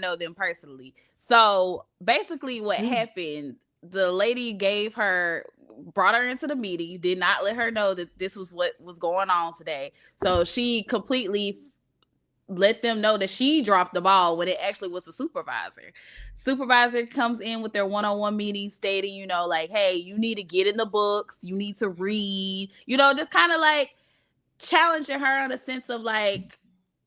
know them personally. So basically what happened, the lady brought her into the meeting, did not let her know that this was what was going on today. So she completely let them know that she dropped the ball when it actually was the supervisor. Supervisor comes in with their one-on-one meeting stating, like, hey, you need to get in the books, you need to read, just kind of like challenging her in a sense of like,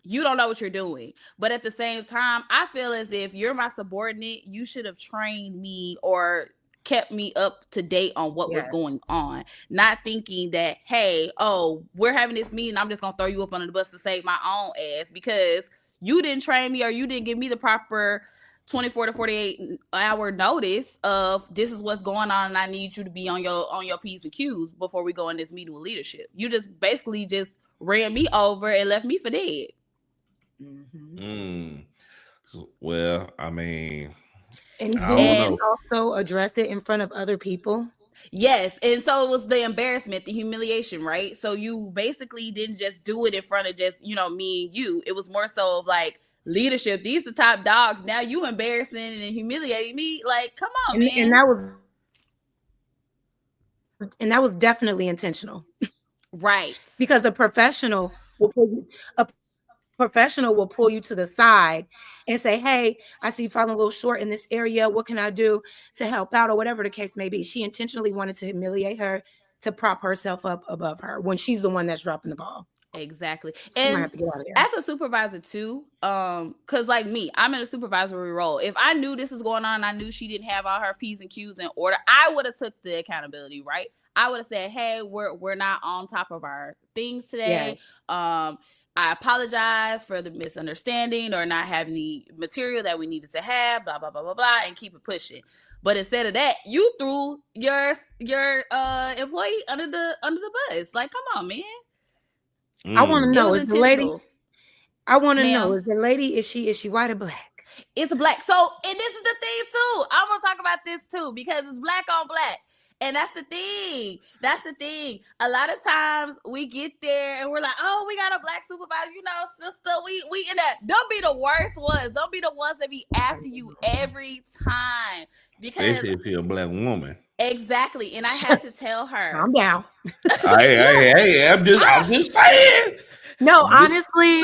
you don't know what you're doing. But at the same time, I feel as if you're my subordinate, you should have trained me or kept me up to date on what was going on. Not thinking that, hey, we're having this meeting, I'm just gonna throw you up under the bus to save my own ass because you didn't train me or you didn't give me the proper 24 to 48 hour notice of this is what's going on and I need you to be on your P's and Q's before we go in this meeting with leadership. You just basically just ran me over and left me for dead. Well, I mean, and then also address it in front of other people. Yes, and so it was the embarrassment, the humiliation, right? So you basically didn't just do it in front of just me and you. It was more so of like, leadership, these the top dogs, now you embarrassing and humiliating me, like, come on, man. And that was definitely intentional. Right. Because a professional will pull you to the side and say, hey, I see you falling a little short in this area. What can I do to help out, or whatever the case may be? She intentionally wanted to humiliate her to prop herself up above her when she's the one that's dropping the ball. Exactly. And as a supervisor too, because like me, I'm in a supervisory role. If I knew this was going on and I knew she didn't have all her P's and Q's in order, I would have took the accountability, right? I would have said, hey, we're not on top of our things today. Yes. I apologize for the misunderstanding or not having the material that we needed to have, blah, blah, blah, blah, blah, and keep it pushing. But instead of that, you threw your employee under the bus. Like, come on, man. I want to know, is the lady, I want to know, is the lady, is she white or black? It's black. So, and this is the thing too. I'm going to talk about this too, because it's black on black. And that's the thing. That's the thing. A lot of times we get there and we're like, oh, we got a black supervisor, sister, we in that. Don't be the worst ones. Don't be the ones that be after you every time. Because if you're a black woman. Exactly. And I had to tell her. Calm down. Hey, I'm just saying. No, honestly.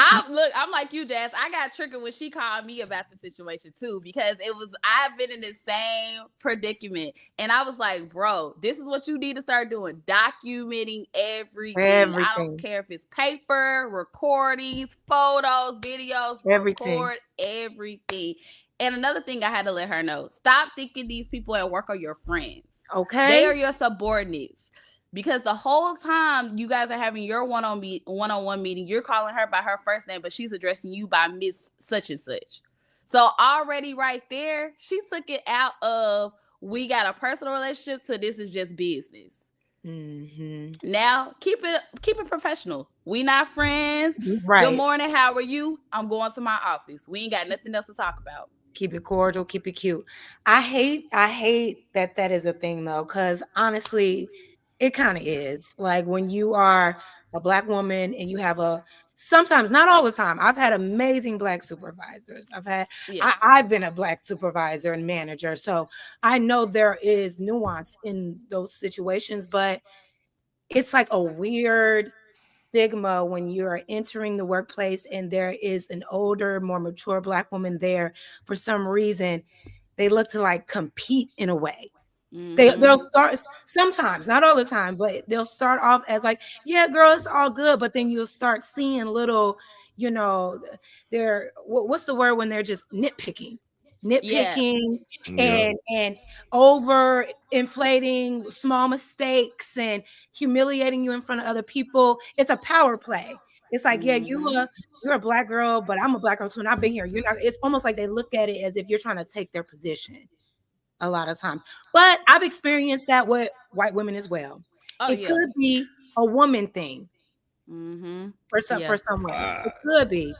I'm like you, Jazz. I got triggered when she called me about the situation too, because I've been in the same predicament. And I was like, bro, this is what you need to start doing. Documenting everything. I don't care if it's paper, recordings, photos, videos, record everything. And another thing I had to let her know, stop thinking these people at work are your friends. Okay. They are your subordinates. Because the whole time you guys are having your one-on-one meeting, you're calling her by her first name, but she's addressing you by Miss such and such. So already right there, she took it out of we got a personal relationship to this is just business. Now keep it professional. We not friends. Right. Good morning. How are you? I'm going to my office. We ain't got nothing else to talk about. Keep it cordial. Keep it cute. I hate that is a thing though, because honestly, it kind of is. Like when you are a black woman and you have sometimes, not all the time, I've had amazing black supervisors. I've been a black supervisor and manager. So I know there is nuance in those situations, but it's like a weird stigma when you're entering the workplace and there is an older, more mature black woman there. For some reason, they look to like compete in a way. They'll start sometimes, not all the time, but they'll start off as like, yeah, girl, it's all good. But then you'll start seeing little, they're what's the word when they're just nitpicking and over inflating small mistakes and humiliating you in front of other people. It's a power play. It's like, yeah, you're a black girl, but I'm a black girl too, and I've been here. It's almost like they look at it as if you're trying to take their position. A lot of times, but I've experienced that with white women as well. It could be a woman thing for someone. It could be.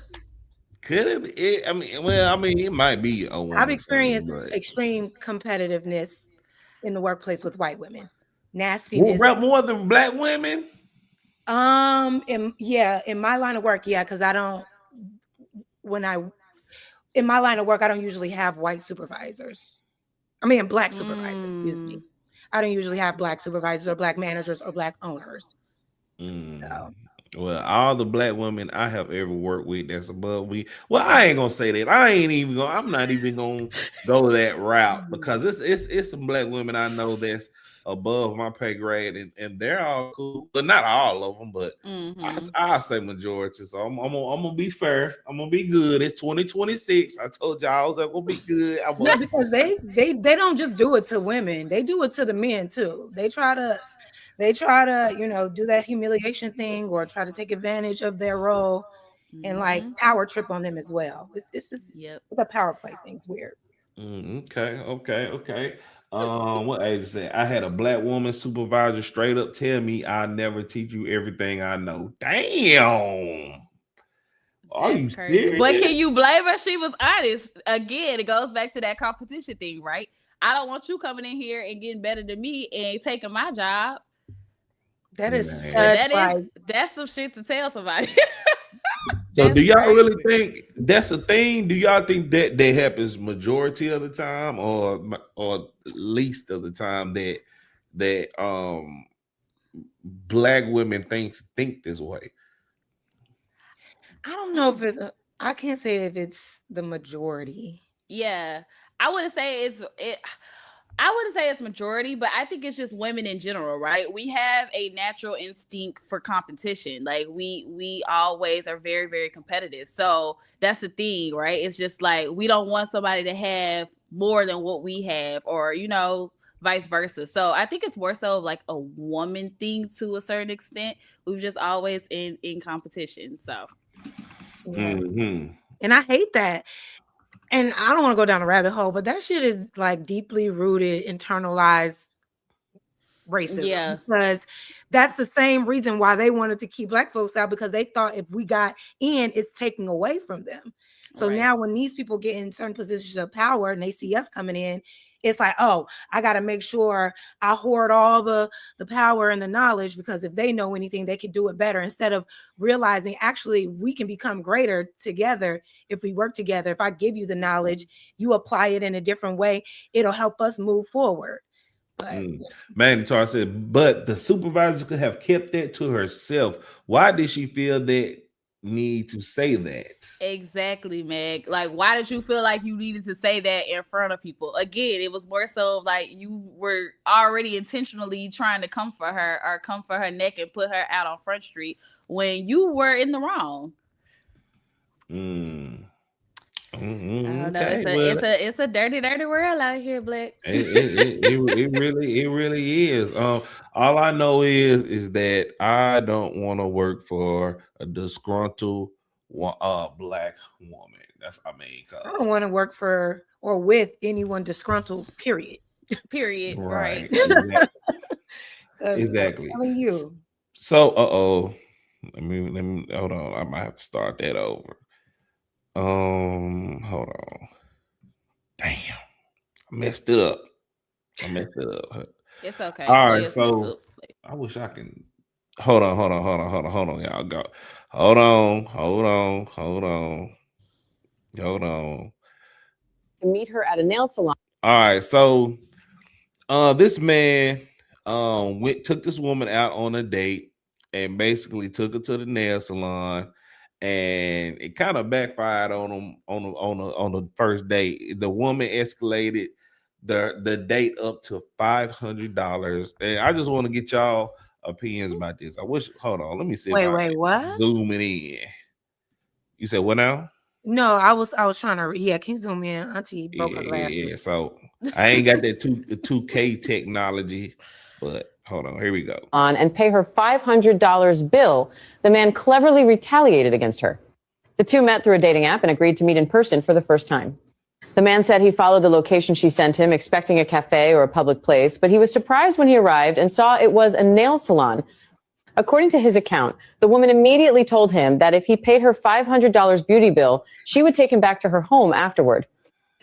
Could it be? It might be a woman. I've experienced extreme competitiveness in the workplace with white women. Nastiness. More than black women. In my line of work, yeah, because I don't. in my line of work, I don't usually have white supervisors. I mean, black supervisors, excuse me. I don't usually have black supervisors or black managers or black owners. So. Well, all the black women I have ever worked with that's above me. Well, I ain't gonna say that. I'm not even gonna go that route because it's some black women I know that's above my pay grade, and they're all cool, but not all of them. But I say majority. So I'm gonna be fair. I'm gonna be good. It's 2026. I told y'all I was gonna be good. Yeah, because they don't just do it to women. They do it to the men too. They try to, do that humiliation thing or try to take advantage of their role and like power trip on them as well. It's a power play thing. It's weird. Okay. What age is that? I had a black woman supervisor straight up tell me I never teach you everything I know. Damn. Are you serious? But can you blame her? She was honest. Again, it goes back to that competition thing, right? I don't want you coming in here and getting better than me and taking my job. That's some shit to tell somebody. So do y'all really think that's a thing? Do y'all think that happens majority of the time or least of the time that black women think this way? I don't know if I can't say if it's the majority. Yeah. I wouldn't say it's majority, but I think it's just women in general, right? We have a natural instinct for competition. Like we always are very, very competitive. So that's the thing, right? It's just like we don't want somebody to have more than what we have, or vice versa. So I think it's more so like a woman thing to a certain extent. We're just always in competition. So and I hate that. And I don't want to go down a rabbit hole, but that shit is like deeply rooted, internalized racism. Yeah. Because that's the same reason why they wanted to keep black folks out, because they thought if we got in, it's taking away from them. So now when these people get in certain positions of power and they see us coming in, it's like, oh, I got to make sure I hoard all the power and the knowledge, because if they know anything, they can do it better, instead of realizing actually we can become greater together if we work together. If I give you the knowledge, you apply it in a different way, it'll help us move forward. But Mandatory said, but the supervisor could have kept that to herself. Why did she feel that need to say that? Exactly, Meg. Like, why did you feel like you needed to say that in front of people? Again, it was more so like you were already intentionally trying to come for her or come for her neck and put her out on Front Street when you were in the wrong. I don't know. It's a dirty world out here, Black. It really is. All I know is that I don't want to work for a disgruntled black woman. That's I don't want to work for or with anyone disgruntled. Period. Right. Exactly. I'm telling you. So let me hold on. I might have to start that over. Hold on. Damn, I messed it up. It's okay. All right, so I wish I can. Hold on, y'all. Go. Hold on. Meet her at a nail salon. All right, so this man took this woman out on a date and basically took her to the nail salon. And it kind of backfired on him on the first date. The woman escalated the date up to $500, and I just want to get y'all opinions about this. Hold on, let me see. Wait, what? Zoom it in. You said what now? No, I was trying to. Yeah, can you zoom in? Auntie broke her glasses. Yeah, so I ain't got that 2K technology, but. Hold on, here we go. And pay her $500 bill. The man cleverly retaliated against her. The two met through a dating app and agreed to meet in person for the first time. The man said he followed the location she sent him, expecting a cafe or a public place, but he was surprised when he arrived and saw it was a nail salon. According to his account, the woman immediately told him that if he paid her $500 beauty bill, she would take him back to her home afterward.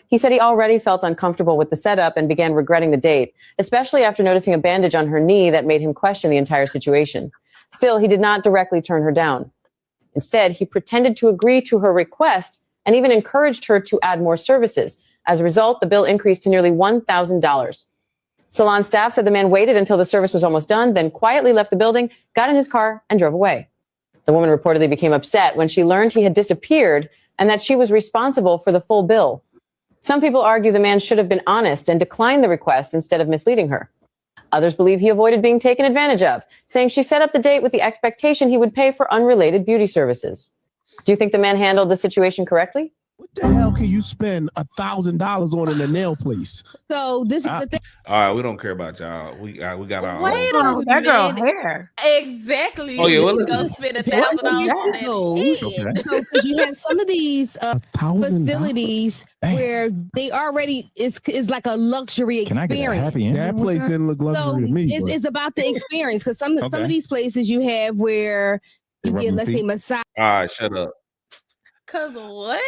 He said he already felt uncomfortable with the setup and began regretting the date, especially after noticing a bandage on her knee that made him question the entire situation. Still, he did not directly turn her down. Instead, he pretended to agree to her request and even encouraged her to add more services. As a result, the bill increased to nearly $1,000. Salon staff said the man waited until the service was almost done, then quietly left the building, got in his car, and drove away. The woman reportedly became upset when she learned he had disappeared and that she was responsible for the full bill. Some people argue the man should have been honest and declined the request instead of misleading her. Others believe he avoided being taken advantage of, saying she set up the date with the expectation he would pay for unrelated beauty services. Do you think the man handled the situation correctly? What the hell can you spend $1,000 on in a nail place? So this is the thing. All right, we don't care about y'all. We got our Wait own. a that girl minute. hair. Exactly. Oh, yeah, well, You go spend $1,000 on that. Okay. So because you have some of these $1,000? facilities where they already is like a luxury Can I get a experience. happy ending? That place didn't look So luxury to me. but- it's about the experience because some Okay. of these places you have where you They get, rub let's your say, feet? massage. All right, shut up. Cause what?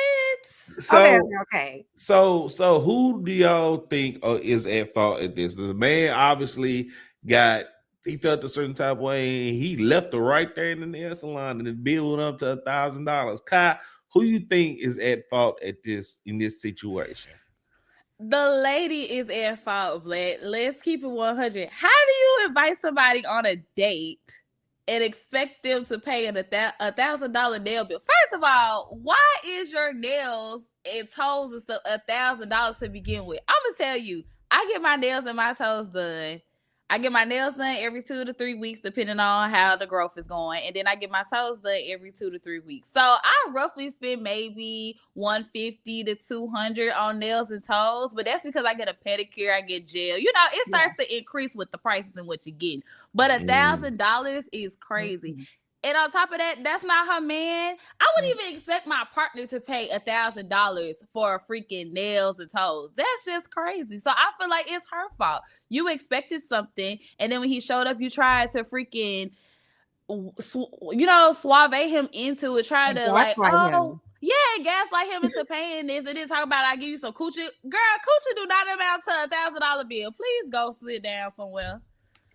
Okay. So who do y'all think is at fault at this? The man obviously he felt a certain type of way, and he left her right there in the nail salon, and the bill went up to $1,000. Kai, who you think is at fault in this situation? The lady is at fault, Black. Let's keep it 100. How do you invite somebody on a date and expect them to pay a $1,000 nail bill? First of all, why is your nails and toes and stuff $1,000 to begin with? I'm gonna tell you, I get my nails and my toes done. I get my nails done every 2 to 3 weeks, depending on how the growth is going, and then I get my toes done every 2 to 3 weeks. So I roughly spend maybe $150 to $200 on nails and toes, but that's because I get a pedicure, I get gel. You know, it starts to increase with the prices and what you're getting. But $1,000 is crazy. And on top of that, that's not her man. I wouldn't even expect my partner to pay $1,000 for freaking nails and toes. That's just crazy. So I feel like it's her fault. You expected something, and then when he showed up, you tried to freaking, suave him into it, try to gaslight him into paying this and then talk about I give you some coochie. Girl, coochie do not amount to $1,000 bill. Please go sit down somewhere.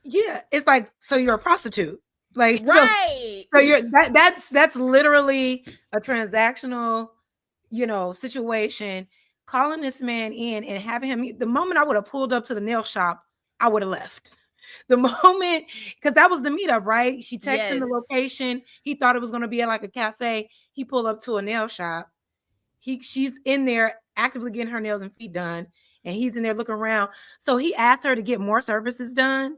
Yeah, it's like, so you're a prostitute. Like, right. So you're that's literally a transactional, situation. Calling this man in and having him, the moment I would have pulled up to the nail shop, I would have left. The moment, because that was the meetup, right? She texted him the location. He thought it was going to be at like a cafe. He pulled up to a nail shop. She's in there actively getting her nails and feet done, and he's in there looking around. So he asked her to get more services done.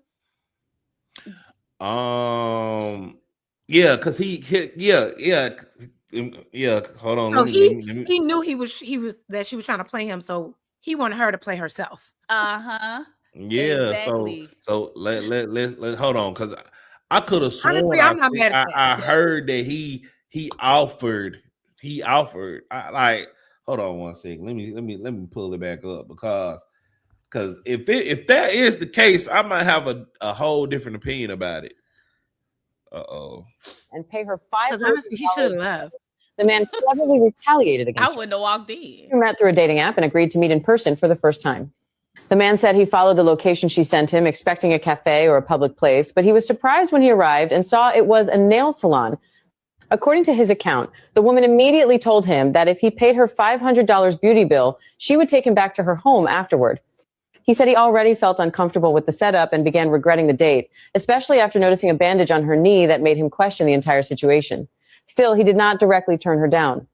Because hold on. So he knew he was that she was trying to play him, so he wanted her to play herself. Yeah. Exactly. So let hold on, because I could have sworn Honestly, I'm not mad at that. I heard that he offered. Hold on one second. Let me pull it back up because if that is the case, I might have a whole different opinion about it. And pay her Because honestly, he should have left. The man cleverly retaliated against her. I wouldn't have walked in. She met through a dating app and agreed to meet in person for the first time. The man said he followed the location she sent him, expecting a cafe or a public place, but he was surprised when he arrived and saw it was a nail salon. According to his account, the woman immediately told him that if he paid her $500 beauty bill, she would take him back to her home afterward. He said he already felt uncomfortable with the setup and began regretting the date, especially after noticing a bandage on her knee that made him question the entire situation. Still, he did not directly turn her down.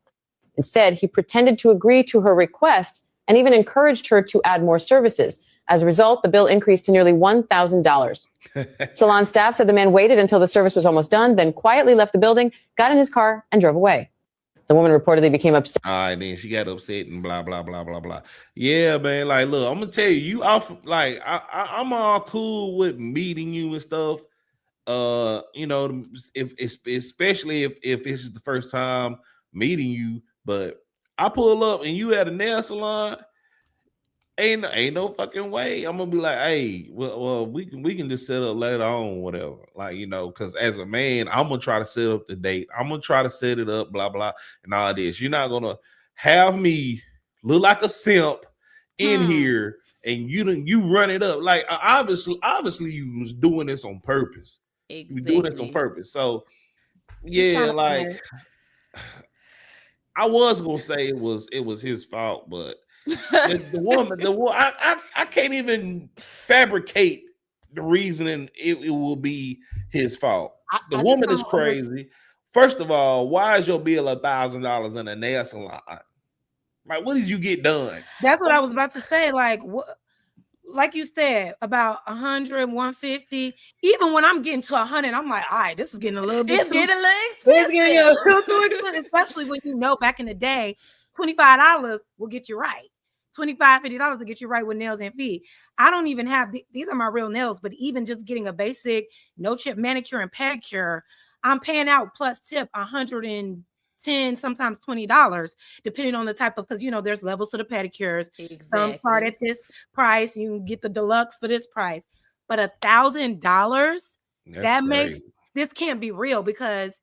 Instead, he pretended to agree to her request and even encouraged her to add more services. As a result, the bill increased to nearly $1,000. Salon staff said the man waited until the service was almost done, then quietly left the building, got in his car, and drove away. The woman reportedly became upset. All right, then she got upset and blah blah blah blah blah. Yeah, man. Like, look, I'm gonna tell you, I'm all cool with meeting you and stuff. Especially if it's the first time meeting you, but I pull up and you at a nail salon, ain't no fucking way. I'm gonna be like, hey, well, we can just set up later on, whatever. Like, because as a man, I'm gonna try to set up the date. I'm gonna try to set it up, blah blah, and all this. You're not gonna have me look like a simp in here, and you run it up. Like, obviously, you was doing this on purpose. Exactly. You were doing this on purpose. So, yeah, like. I was gonna say it was his fault, but the woman, I can't even fabricate the reasoning it will be his fault. The I just woman is don't crazy. First of all, why is your bill $1,000 in a nail salon? Like, what did you get done? That's what I was about to say. Like what? Like you said, about 100, 150. Even when I'm getting to 100, I'm like, all right, this is getting a little bit It's too. getting a little It's getting a expensive. little too expensive, especially when you know back in the day, $25 will get you right. $25, $50 to get you right with nails and feet. I don't even have these are my real nails, but even just getting a basic no chip manicure and pedicure, I'm paying out plus tip $110, sometimes $20, depending on the type of, because there's levels to the pedicures. Some start at this price, you can get the deluxe for this price, but $1,000 that makes this can't be real, because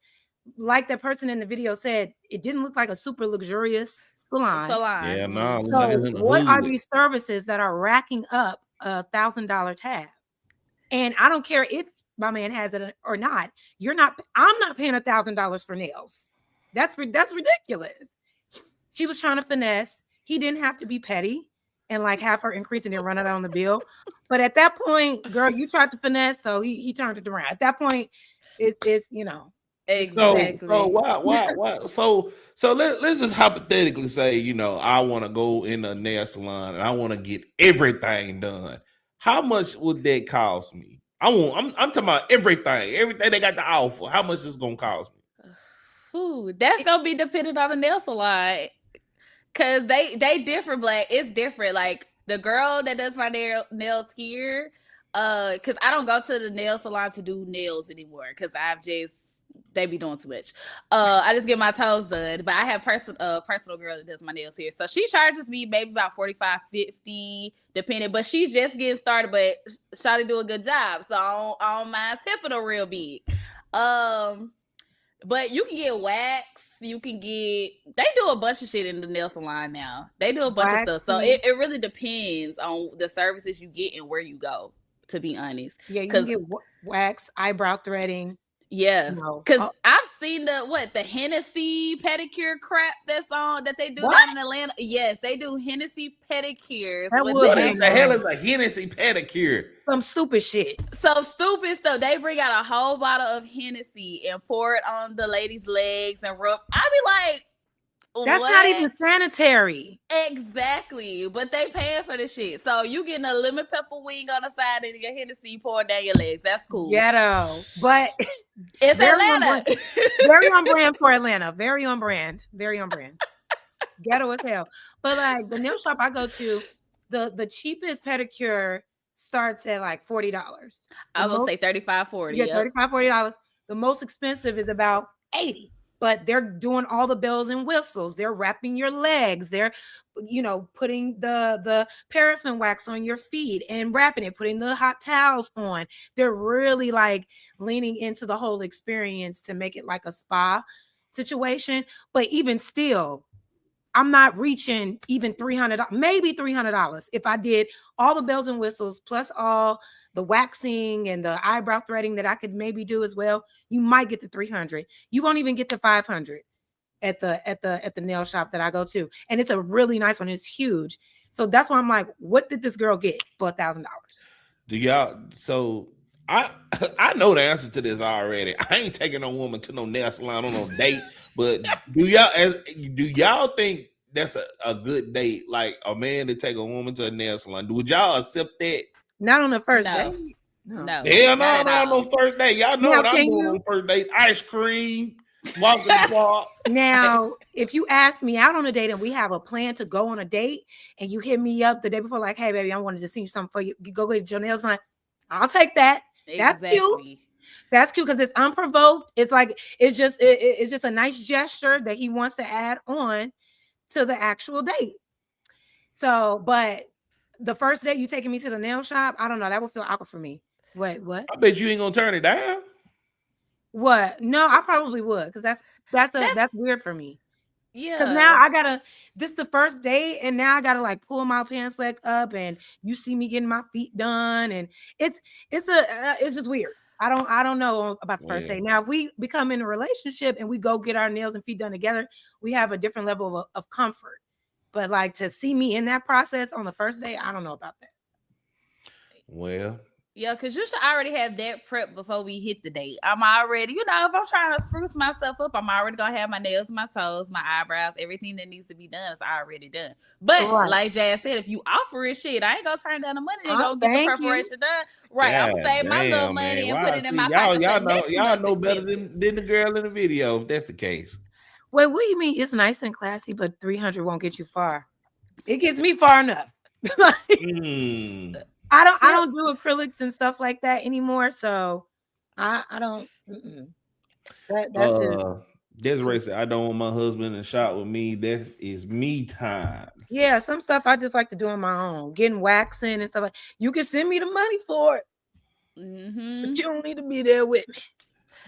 like that person in the video said, it didn't look like a super luxurious salon. Yeah, no. So what are these services that are racking up $1,000 tab? And I don't care if my man has it or not. I'm not paying $1,000 for nails. That's ridiculous. She was trying to finesse. He didn't have to be petty and like have her increase and then run it on the bill. But at that point, girl, you tried to finesse, so he turned it around. At that point, it's Exactly. So why? So let's just hypothetically say, I want to go in a nail salon and I want to get everything done. How much would that cost me? I'm talking about everything they got to offer. How much is it gonna cost me? Ooh, that's gonna be dependent on the nail salon, cause they different. Black, it's different. Like the girl that does my nails here, cause I don't go to the nail salon to do nails anymore, cause they be doing too much. I just get my toes done, but I have personal girl that does my nails here. So she charges me maybe about $45, $50, depending, but she's just getting started, but Shawty do a good job. So I don't mind tipping her real big. But you can get wax, they do a bunch of shit in the nail salon now. They do a bunch of stuff. So it really depends on the services you get and where you go, to be honest. Yeah, you can get wax, eyebrow threading. Yeah, because I've seen the Hennessy pedicure crap that they do down in Atlanta. Yes, they do Hennessy pedicures. What the hell is a Hennessy pedicure? Some stupid shit. Some stupid stuff. They bring out a whole bottle of Hennessy and pour it on the lady's legs and rub. I be like, that's not even sanitary. Exactly. But they paying for the shit. So you getting a lemon pepper wing on the side and your Hennessy poured down your legs. That's cool. Ghetto. But it's Atlanta. Very on brand for Atlanta. Very on brand. Very on brand. Ghetto as hell. But like the nail shop I go to, the cheapest pedicure starts at like $40. I will say $35, $40. Yeah, $35, $40. The most expensive is about $80. But they're doing all the bells and whistles. They're wrapping your legs. They're, putting the paraffin wax on your feet and wrapping it, putting the hot towels on. They're really like leaning into the whole experience to make it like a spa situation. But even still, I'm not reaching even $300, maybe $300 if I did all the bells and whistles plus all the waxing and the eyebrow threading that I could maybe do as well. You might get to $300. You won't even get to $500 at the nail shop that I go to, and it's a really nice one. It's huge, so that's why I'm like, what did this girl get for $1,000? Do y'all? So I know the answer to this already. I ain't taking no woman to no nail salon on no date. But do y'all think that's a good date? Like a man to take a woman to a nail salon? Would y'all accept that? Not on the first date. No. Hell no first date. Y'all know what I'm doing on first date. Ice cream, walk in the park. Now, if you ask me out on a date and we have a plan to go on a date and you hit me up the day before, like, hey, baby, I wanted to see you something for you. Go get your nails done. I'll take that. That's cute. That's cute because it's unprovoked. It's like it's just a nice gesture that he wants to add on to the actual date. So, but the first date you taking me to the nail shop, I don't know. That would feel awkward for me. Wait, what? I bet you ain't gonna turn it down. What? No, I probably would because that's weird for me. Yeah. Because now this is the first date, and now I gotta like pull my pants leg up, and you see me getting my feet done, and it's just weird. I don't know about the first Yeah. date. Now, if we become in a relationship and we go get our nails and feet done together, we have a different level of comfort. But like to see me in that process on the first day, I don't know about that. Well, Yeah, because you should already have that prep before we hit the date. I'm already, if I'm trying to spruce myself up, I'm already going to have my nails, my toes, my eyebrows, everything that needs to be done is already done. But Right. like Jazz said, if you offer it, shit, I ain't going to turn down the money. They Oh, going to get the thank you. preparation done. Right. I'm going to save my little damn, money man. and put Why? it in See, my y'all, pocket y'all for know, next y'all month's know better expenses. than the girl in the video. If that's the case. Wait, what do you mean? It's nice and classy, but 300 won't get you far. It gets me far enough. Mm. I don't do acrylics and stuff like that anymore. So I don't. That's just Desiree said, I don't want my husband in shop with me. That is me time. yeah. Some stuff I just like to do on my own, getting waxing and stuff. Like you can send me the money for it, but you don't need to be there with me.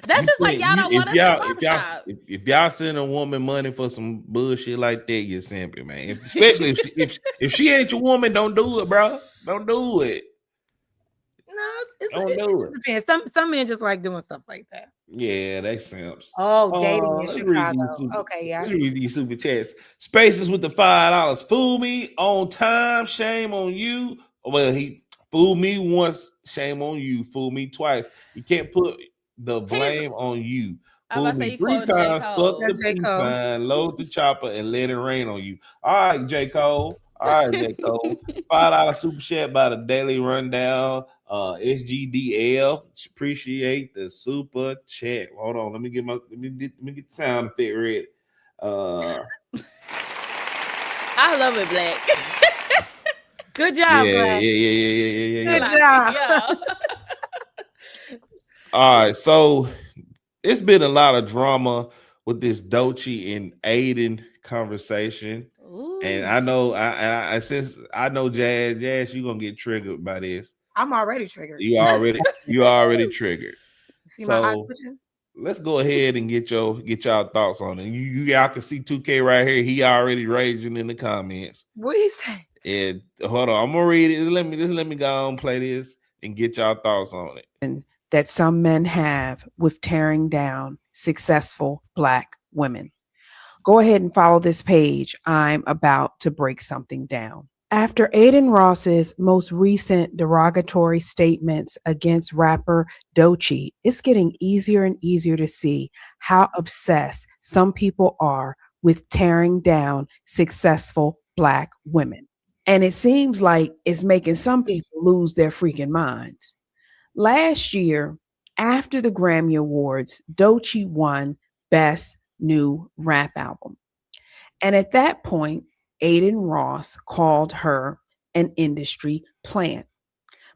That's just like y'all don't want us in barbershop. If y'all send a woman money for some bullshit like that, you're simply, man. Especially if she ain't your woman, don't do it, bro. Don't do it. No, Don't it do just it. depends. Some men just like doing stuff like that. Yeah, they simps. Oh, dating in Let's read Chicago. these super, Okay, yeah. let's read these super chats. Spaces with the $5. Fool me on time, shame on you. Well, he fooled me once, shame on you. Fool me twice. You can't put the blame on you. I'm Fool about to say me you 3 quoting J. times, fuck Cole. the That's J. peace Cole. sign, load the chopper, and let it rain on you. All right, J. Cole. All right, J. Cole. $5 super chat by the Daily Rundown. SGDL. Appreciate the super chat. Hold on, let me get the sound effect ready. I love it, Black. Good job, Black. Yeah. Good job. Yeah. All right, so it's been a lot of drama with this Doechii and Aiden conversation. Ooh. And I know I since I know Jazz, you gonna get triggered by this. I'm already triggered. You already triggered. See my eyes So switching? let's go ahead and get y'all thoughts on it. Y'all can see 2K right here. He already raging in the comments. What do you say? And hold on, I'm gonna read it. Let me go and play this and get y'all thoughts on it. That some men have with tearing down successful Black women. Go ahead and follow this page. I'm about to break something down. After Aiden Ross's most recent derogatory statements against rapper Doechii, it's getting easier and easier to see how obsessed some people are with tearing down successful Black women. And it seems like it's making some people lose their freaking minds. Last year, after the Grammy Awards, Doechii won Best New Rap Album. And at that point, Aiden Ross called her an industry plant.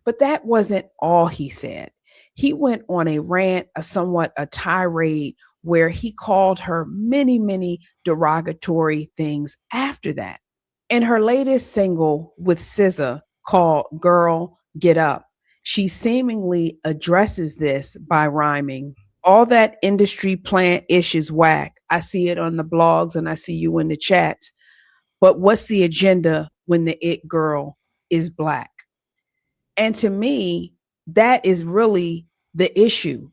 But that wasn't all he said. He went on a rant, a tirade, where he called her many, many derogatory things after that. In her latest single with SZA called Girl, Get Up, she seemingly addresses this by rhyming, all that industry plant ish is whack. I see it on the blogs and I see you in the chats. But what's the agenda when the it girl is Black? And to me, that is really the issue.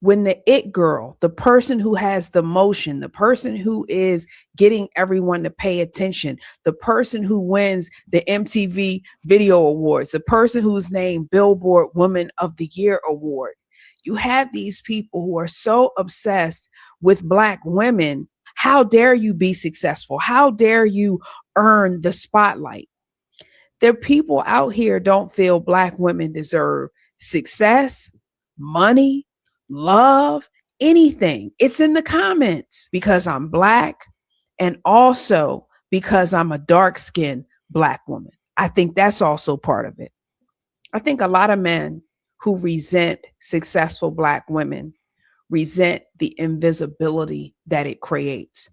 When the it girl, the person who has the motion, the person who is getting everyone to pay attention, the person who wins the MTV Video Awards, the person who's named Billboard Woman of the Year Award, you have these people who are so obsessed with Black women. How dare you be successful? How dare you earn the spotlight? There are people out here don't feel Black women deserve success, money, love, anything. It's in the comments because I'm Black and also because I'm a dark-skinned Black woman. I think that's also part of it. I think a lot of men who resent successful Black women resent the invisibility that it creates.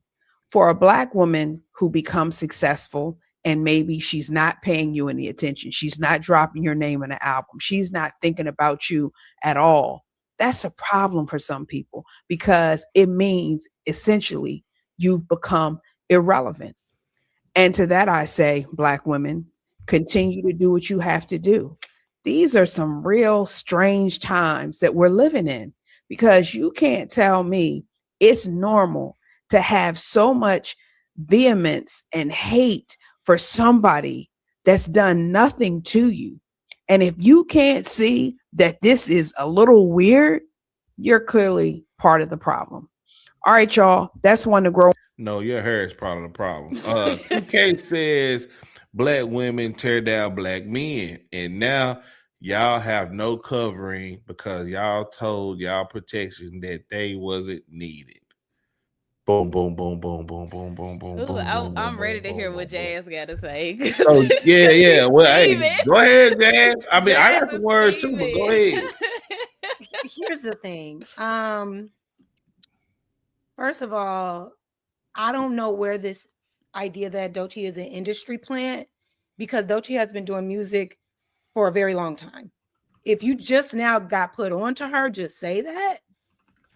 For a Black woman who becomes successful and maybe she's not paying you any attention, she's not dropping your name in an album, she's not thinking about you at all, that's a problem for some people because it means essentially you've become irrelevant. And to that I say, Black women, continue to do what you have to do. these are some real strange times that we're living in, because you can't tell me it's normal to have so much vehemence and hate for somebody that's done nothing to you. And if you can't see that this is a little weird, you're clearly part of the problem. All right, y'all. That's one to grow. No, your hair is part of the problem. 2K says black women tear down black men, and now y'all have no covering because y'all told y'all protection that they wasn't needed. Boom, boom, boom, boom, boom, boom, boom, boom, Ooh, boom, boom, boom, I'm ready boom, to hear boom, what boom, boom. Jazz got to say. So yeah. Well, hey, Steaming. go ahead, Jazz. I mean, I Jazz got some is words too, but go steaming. ahead. Here's the thing. First of all, I don't know where this idea that Doechii is an industry plant, because Doechii has been doing music for a very long time. If you just now got put onto her, just say that.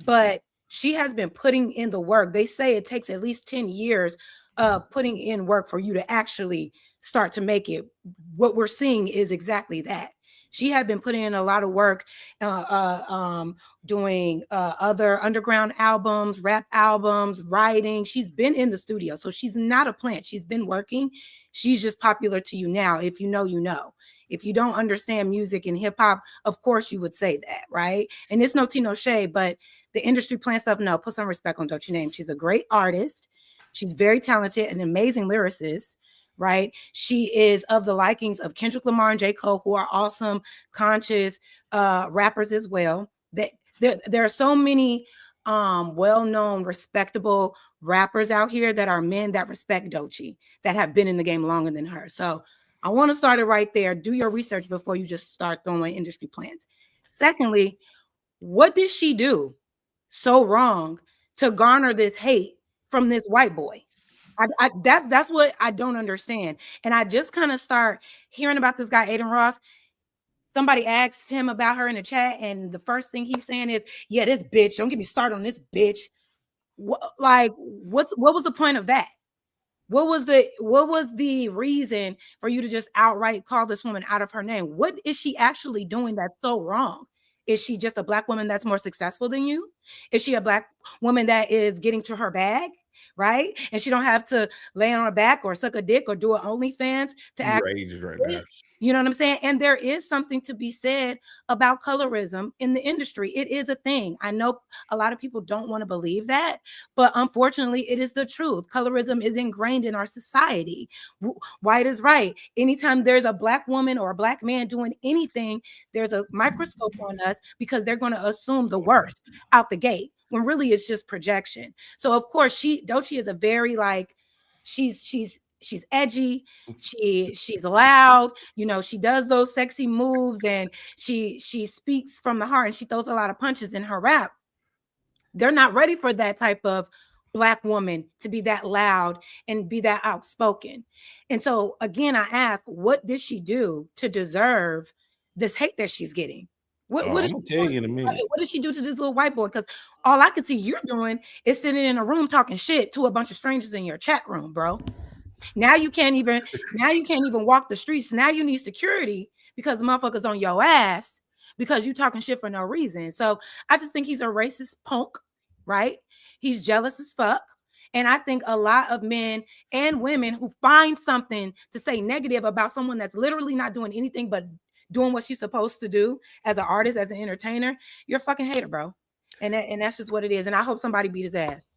But she has been putting in the work. They say it takes at least 10 years of putting in work for you to actually start to make it. What we're seeing is exactly that. She had been putting in a lot of work, doing other underground albums, rap albums, writing. She's been in the studio. So she's not a plant. She's been working. She's just popular to you now. If you know, you know. If you don't understand music and hip hop, of course you would say that, right? And it's no tea, no shade, but the industry plant stuff, no, put some respect on Doechii name. She's a great artist. She's very talented, an amazing lyricist, right? She is of the likings of Kendrick Lamar and J. Cole, who are awesome, conscious rappers as well. There are so many well-known, respectable rappers out here that are men that respect Doechii, that have been in the game longer than her. So I want to start it right there. Do your research before you just start throwing industry plants. Secondly, what did she do so wrong to garner this hate from this white boy? That's what I don't understand. And I just kind of start hearing about this guy, Aiden Ross. Somebody asked him about her in the chat, and the first thing he's saying is, "Yeah, this bitch. Don't get me started on this bitch." What was the point of that? What was the reason for you to just outright call this woman out of her name? What is she actually doing that's so wrong? Is she just a black woman that's more successful than you? Is she a black woman that is getting to her bag, right? And she don't have to lay on her back or suck a dick or do an OnlyFans to You act. ages right now. You know what I'm saying? And there is something to be said about colorism in the industry. It is a thing. I know a lot of people don't want to believe that, but unfortunately, it is the truth. Colorism is ingrained in our society. White is right. Anytime there's a black woman or a black man doing anything, there's a microscope on us because they're going to assume the worst out the gate, when really it's just projection. So of course, Doechii is a very she's edgy, she's loud, she does those sexy moves, and she speaks from the heart, and she throws a lot of punches in her rap. They're not ready for that type of black woman to be that loud and be that outspoken. And so again, I ask, what did she do to deserve this hate that she's getting? I'm gonna tell you in a minute. What did she do to this little white boy? Because all I can see you're doing is sitting in a room talking shit to a bunch of strangers in your chat room, bro. Now you can't even walk the streets. Now you need security because the motherfuckers on your ass because you talking shit for no reason. So I just think he's a racist punk, right? He's jealous as fuck. And I think a lot of men and women who find something to say negative about someone that's literally not doing anything but doing what she's supposed to do as an artist, as an entertainer, you're a fucking hater, bro. And that's just what it is. And I hope somebody beat his ass.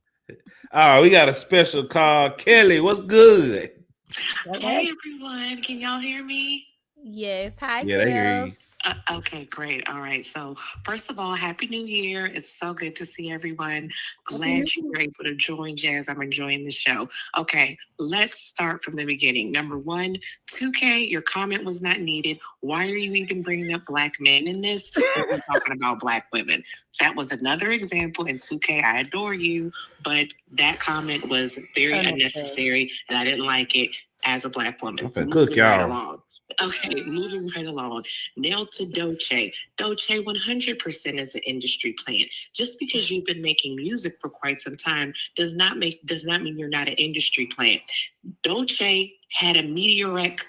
Oh, we got a special call. Kelly, what's good? Hey everyone, can y'all hear me? Yes, hi, Yeah, they hear you. Okay, great. All right. So first of all, Happy New Year. It's so good to see everyone. Glad you were able to join, Jazz. I'm enjoying the show. Okay, let's start from the beginning. Number one, 2K, your comment was not needed. Why are you even bringing up black men in this? We're talking about black women. That was another example. And 2K, I adore you, but that comment was very unnecessary, and I didn't like it as a black woman. Cook y'all. Along. Okay, moving right along. Now to Doechii. Doechii 100% is an industry plant. Just because you've been making music for quite some time does not mean you're not an industry plant. Doechii had a meteoric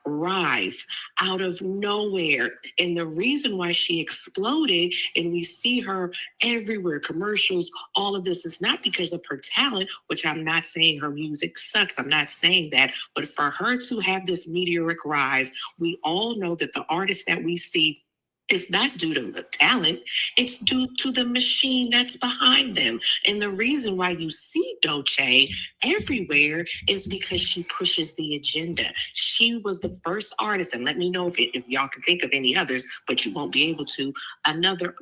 rise out of nowhere. And the reason why she exploded, and we see her everywhere, commercials, all of this, is not because of her talent, which I'm not saying her music sucks. I'm not saying that. But for her to have this meteoric rise, we all know that the artists that we see, it's not due to the talent, it's due to the machine that's behind them. And the reason why you see Dolce everywhere is because she pushes the agenda. She was the first artist, and let me know if y'all can think of any others, but you won't be able to.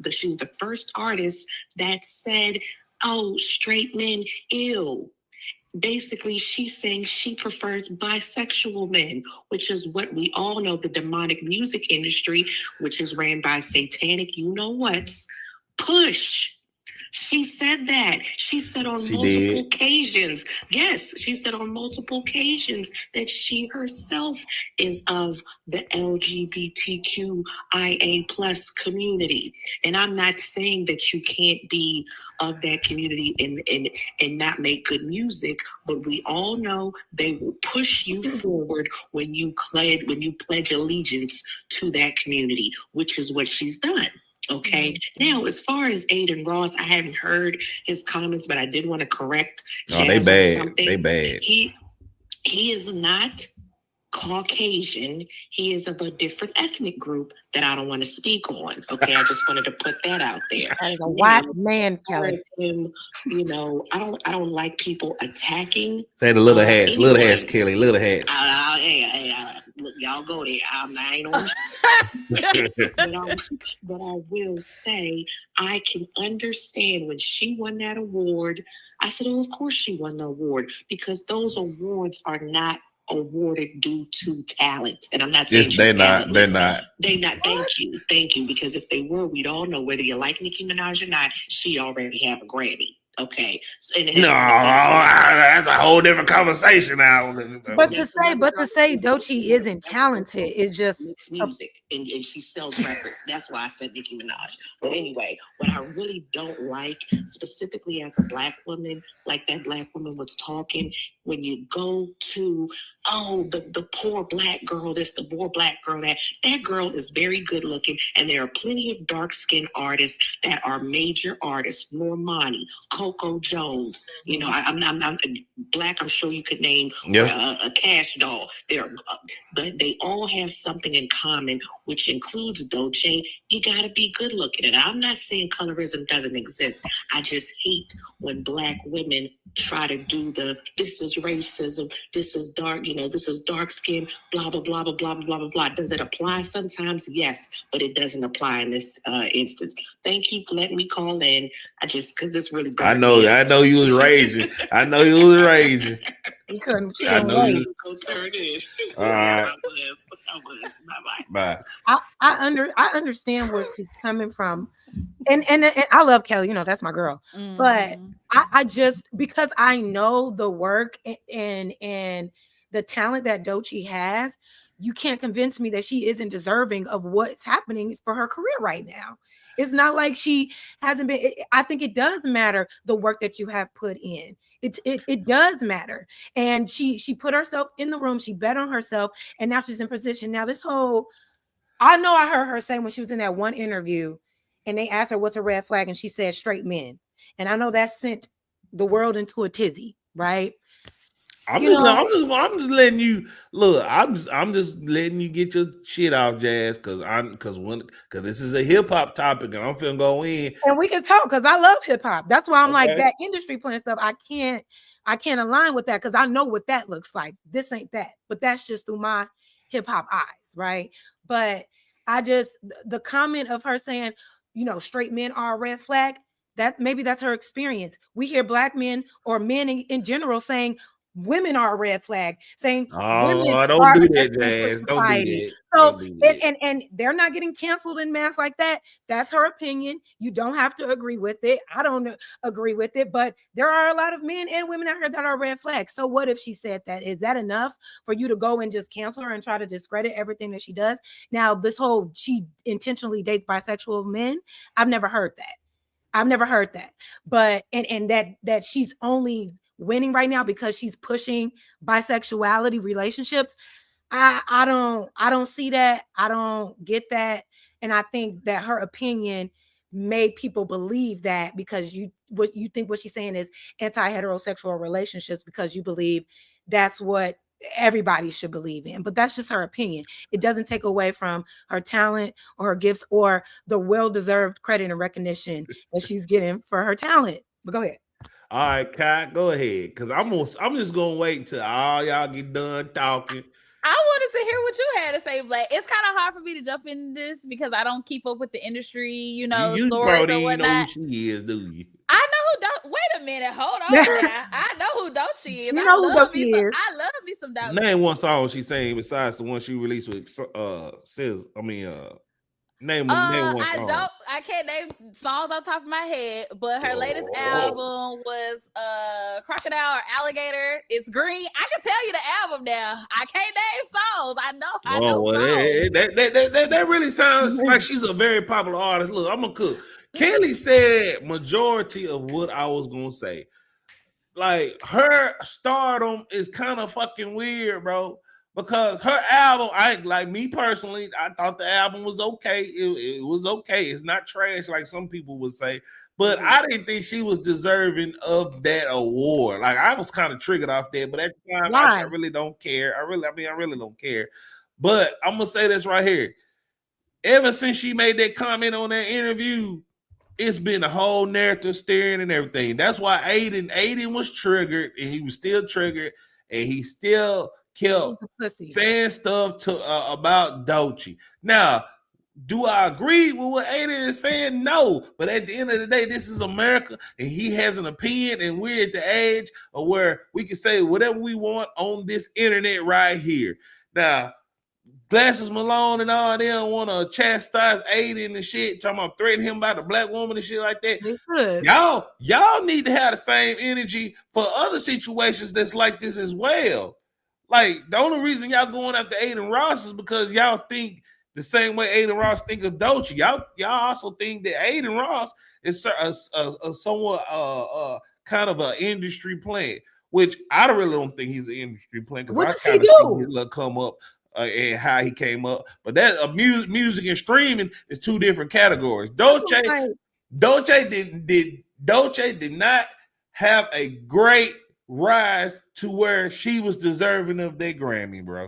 She was the first artist that said, oh, straight men, ew. Basically, she's saying she prefers bisexual men, which is what we all know, the demonic music industry, which is ran by satanic you-know-whats, push. She said that. She said on multiple occasions. Yes, she said on multiple occasions that she herself is of the LGBTQIA plus community. And I'm not saying that you can't be of that community and not make good music, but we all know they will push you forward when you pledge allegiance to that community, which is what she's done. Okay. Now, as far as Aiden Ross, I haven't heard his comments, but I did want to correct Jazz on something. They bad. He is not Caucasian. He is of a different ethnic group that I don't want to speak on. Okay, I just wanted to put that out there. As a white man, Kelly. I don't like people attacking. Say the little hats, Kelly, little hats. Look, y'all go there. I ain't on. But I will say, I can understand when she won that award. I said, oh, of course she won the award, because those awards are not awarded due to talent. And I'm not saying they're not. They're not. Thank you. Because if they were, we'd all know, whether you like Nicki Minaj or not, she already have a Grammy. Okay. That's a whole different conversation now. But to say Doechii isn't talented is just mixed music, and she sells records. That's why I said Nicki Minaj. But anyway, what I really don't like, specifically as a Black woman, like that Black woman was talking, when you go to, the poor Black girl, the poor Black girl, that girl is very good looking, and there are plenty of dark-skinned artists that are major artists. Normani, Coco Jones, I'm Black. I'm sure you could name a Cash Doll. But they all have something in common, which includes Dolce. You got to be good looking. And I'm not saying colorism doesn't exist. I just hate when Black women try to do this is racism, this is dark, this is dark skin, blah, blah, blah, blah, blah, blah, blah, blah. Does it apply sometimes? Yes, but it doesn't apply in this instance. Thank you for letting me call in. Because this really I know you was raging. You couldn't wait. Go turn in. I was. Bye. I understand where she's coming from. And I love Kelly, that's my girl. Mm-hmm. But I just, because I know the work and the talent that Doechii has, you can't convince me that she isn't deserving of what's happening for her career right now. It's not like she hasn't been. I think it does matter, the work that you have put in. It does matter. And she put herself in the room. She bet on herself, and now she's in position. Now I know I heard her say when she was in that one interview, and they asked her what's a red flag, and she said straight men. And I know that sent the world into a tizzy, right? I'm just letting you look. I'm just letting you get your shit off, Jazz, because this is a hip hop topic, and I'm finna go in. And we can talk, because I love hip hop. That's why I'm like, that industry playing stuff, I can't align with that, because I know what that looks like. This ain't that, but that's just through my hip hop eyes, right? But the comment of her saying, straight men are a red flag, that maybe that's her experience. We hear Black men or men in general saying women are a red flag, saying don't do that, Jazz. Don't do that. So and they're not getting canceled in mass like that. That's her opinion. You don't have to agree with it. I don't agree with it, but there are a lot of men and women out here that are red flags. So what if she said that? Is that enough for you to go and just cancel her and try to discredit everything that she does? Now, this whole she intentionally dates bisexual men, I've never heard that. But and that she's only winning right now because she's pushing bisexuality relationships, I don't see that. I don't get that. And I think that her opinion made people believe that because what she's saying is anti-heterosexual relationships because you believe that's what everybody should believe in. But that's just her opinion. It doesn't take away from her talent or her gifts or the well-deserved credit and recognition that she's getting for her talent. But go ahead. All right, Kai, go ahead. Cause I'm just gonna wait until all y'all get done talking. I wanted to hear what you had to say, Black. It's kind of hard for me to jump in this because I don't keep up with the industry, you You stories probably and know who whatnot. she is, do you? I know who don't. Wait a minute, hold on now. I know who Doechii is. You know who Doechii is. I love me some Doechii. Name one song she sang besides the one she released with SZA. Name one song. I can't name songs on top of my head, but her latest album was Crocodile or Alligator. It's green. I can tell you the album now. I can't name songs. I know songs. That really sounds like she's a very popular artist. Look, I'm gonna cook. Kelly said majority of what I was gonna say. Like her stardom is kind of fucking weird, bro. Because her album, me personally, I thought the album was okay. It was okay. It's not trash like some people would say, but I didn't think she was deserving of that award. Like I was kind of triggered off that, but at the time, I really don't care. I really don't care. But I'm gonna say this right here. Ever since she made that comment on that interview, it's been a whole narrative steering and everything. That's why Aiden was triggered, and he was still triggered, and he still kept saying stuff about Doechii. Now, do I agree with what Aiden is saying? No. But at the end of the day, this is America, and he has an opinion, and we're at the age of where we can say whatever we want on this internet right here. Now, Glasses Malone and all them want to chastise Aiden and shit, talking about threatening him about the black woman and shit like that. They should. Y'all need to have the same energy for other situations that's like this as well. Like the only reason y'all going after Aiden Ross is because y'all think the same way Aiden Ross think of Doechii. Y'all also think that Aiden Ross is a somewhat kind of an industry plant, which I really don't think he's an industry plant because I kind of think he'll come up. And how he came up, but that music and streaming is two different categories. Doechii did not have a great rise to where she was deserving of that Grammy, bro.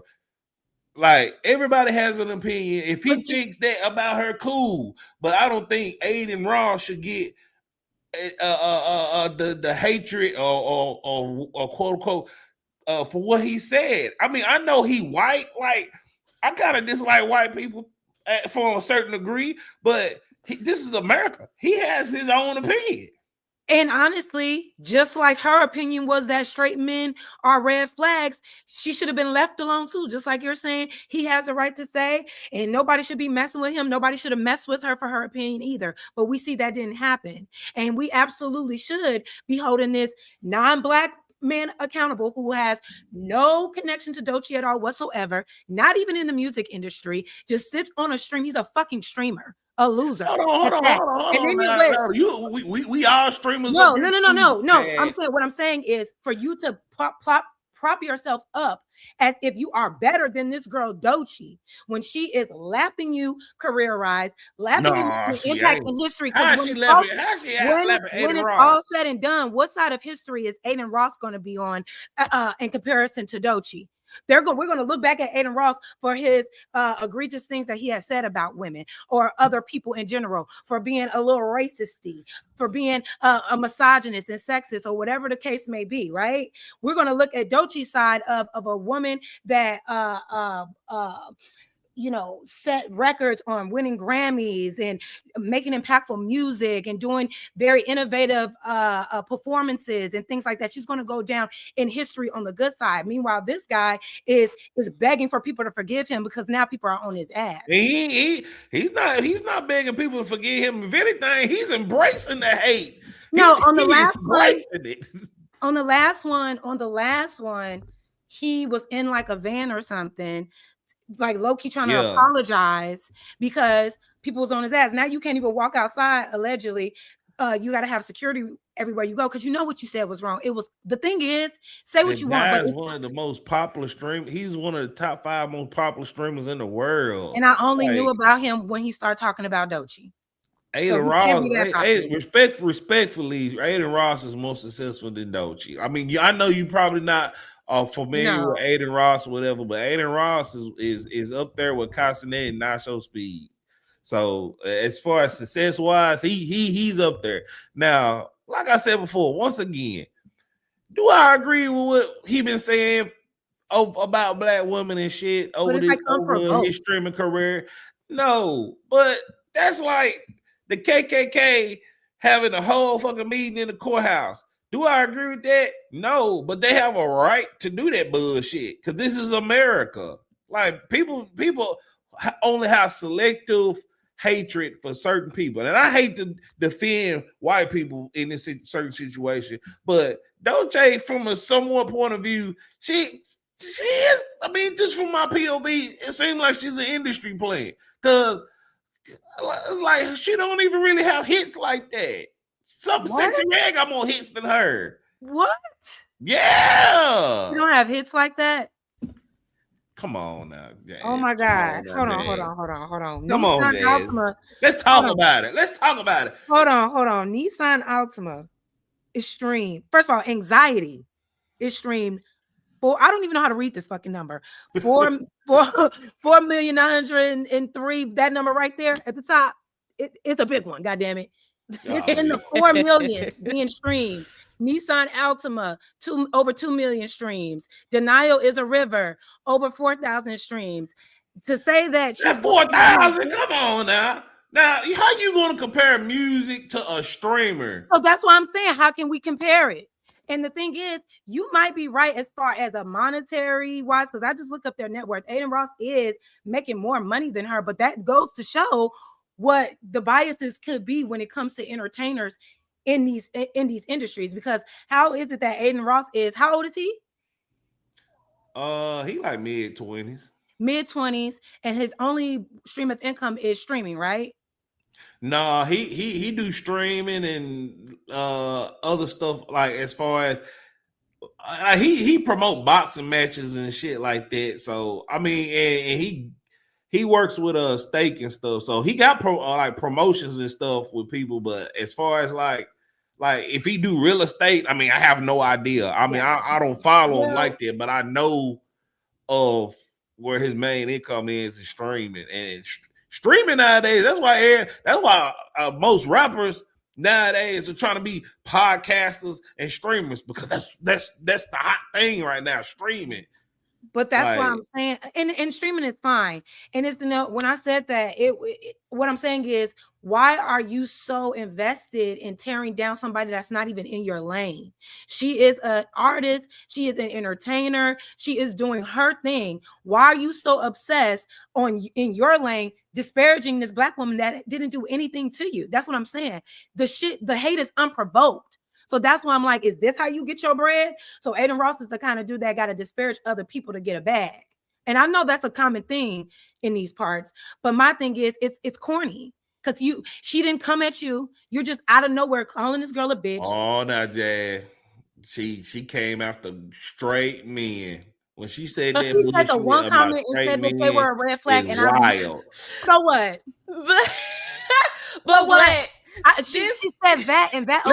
Like everybody has an opinion. If he thinks that about her, cool. But I don't think Aiden Ross should get the hatred or quote unquote. For what he said. I mean, I know he white. Like, I kind of dislike white people for a certain degree, but this is America. He has his own opinion. And honestly, just like her opinion was that straight men are red flags, she should have been left alone too. Just like you're saying, he has a right to say, and nobody should be messing with him. Nobody should have messed with her for her opinion either. But we see that didn't happen. And we absolutely should be holding this non-black man accountable who has no connection to Doechii at all whatsoever, not even in the music industry, just sits on a stream. He's a fucking streamer. A loser. Hold on. We all streamers. No. I'm saying what I'm saying is for you to prop yourself up as if you are better than this girl Doechii when she is lapping you career-wise, lapping you impact in history. When it's all said and done, what side of history is Aiden Ross going to be on in comparison to Doechii? We're going to look back at Aiden Ross for his egregious things that he has said about women or other people in general, for being a little racisty, for being a misogynist and sexist, or whatever the case may be, right? We're going to look at Doechii's side of a woman that set records on winning Grammys and making impactful music and doing very innovative performances and things like that. She's going to go down in history on the good side. Meanwhile, this guy is begging for people to forgive him because now people are on his ass. He's not begging people to forgive him. If anything, he's embracing the hate. On the last one, he was in like a van or something, like low-key trying to apologize because people was on his ass. Now you can't even walk outside, allegedly, you got to have security everywhere you go because you know what you said was wrong. It was the thing is, say what The you want, but guy's it's, one of the most popular streamers. He's one of the top 5 most popular streamers in the world. and I only knew Like, about him when he started talking about Doechii. So Aiden he can't be Ross, that popular. respectfully, Aiden Ross is more successful than Doechii. I mean, I know you probably not familiar No. with Aiden Ross or whatever, but Aiden Ross is up there with Castanet and Not So Speed. So as far as success wise, he's up there. Now, like I said before, once again, do I agree with what he been saying about black women and shit over his streaming career? No, but that's like the KKK having a whole fucking meeting in the courthouse. Do I agree with that? No, but they have a right to do that bullshit because this is America. Like people only have selective hatred for certain people, and I hate to defend white people in this certain situation, but Doechii, from a somewhat point of view, she is. I mean, just from my POV, it seems like she's an industry plant because it's like she don't even really have hits like that. Sexy Red got more hits than her. What? Yeah. You don't have hits like that? Come on now. Yeah, oh my God. Hold on. Come on, Altima. Let's talk about it. Hold on. Nissan Altima is streamed. First of all, Anxiety is streamed for, I don't even know how to read this fucking number. 4,903,000. That number right there at the top. It's a big one. God damn it. It's in the 4 millions being streamed. Nissan Altima, over 2 million streams. Denial is a River, over 4,000 streams. To say that 4,000, come on now. Now, how you going to compare music to a streamer? Oh, that's what I'm saying. How can we compare it? And the thing is, you might be right as far as a monetary wise, because I just looked up their net worth. Aiden Ross is making more money than her, but that goes to show what the biases could be when it comes to entertainers in these industries. Because how is it that Aiden Ross is, how old is he? He like mid-20s, and his only stream of income is streaming, right? No, he do streaming and other stuff, like as far as he promote boxing matches and shit like that. So I mean, and he works with a stake and stuff. So he got like promotions and stuff with people. But as far as like if he do real estate, I mean, I have no idea. I mean, I don't follow him like that, but I know of where his main income is streaming, and streaming nowadays. That's why most rappers nowadays are trying to be podcasters and streamers, because that's the hot thing right now, streaming. But that's what I'm saying, and streaming is fine. And it's when I said that, what I'm saying is, why are you so invested in tearing down somebody that's not even in your lane? She is an artist. She is an entertainer. She is doing her thing. Why are you so obsessed in your lane, disparaging this black woman that didn't do anything to you? That's what I'm saying. The hate is unprovoked. So that's why I'm like, is this how you get your bread? So Aiden Ross is the kind of dude that got to disparage other people to get a bag. And I know that's a common thing in these parts, but my thing is, it's corny, because she didn't come at you. You're just out of nowhere calling this girl a bitch. Oh, now, Jazz, she came after straight men. When she said that, she said the one comment and said that they were a red flag, and wild. So what? But what? She said that, and that. No.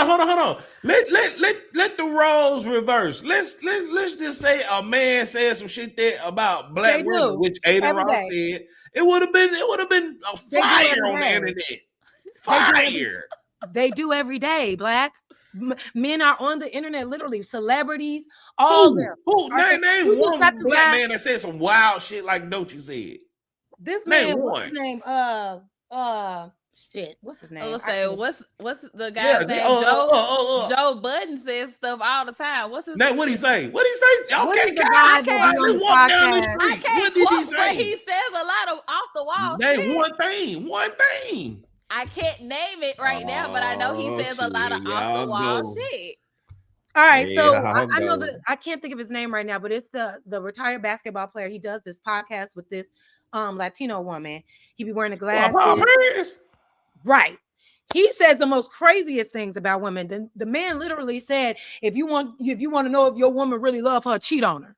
Hold on. Let the roles reverse. Let's just say a man said some shit there about black women, which Aiden Ross said. It would have been a fire on the internet. Fire. They do every day. Blacks, men are on the internet, literally celebrities. All them. Name one black man that said some wild shit like Doechii said. This man, what's his name? Shit, what's his name? I was saying, what's the guy's name? Joe Budden says stuff all the time. What's his name? What he say? I can't walk down the street. I can't what did he say? But he says a lot of off the wall shit. Name one thing. I can't name it right now, but I know he says a lot of off the wall shit. All right, so I know that I can't think of his name right now, but it's the retired basketball player. He does this podcast with this Latino woman. He be wearing the glasses. Paul Pierce. Right. He says the most craziest things about women. The man literally said, if you want to know if your woman really love her, cheat on her.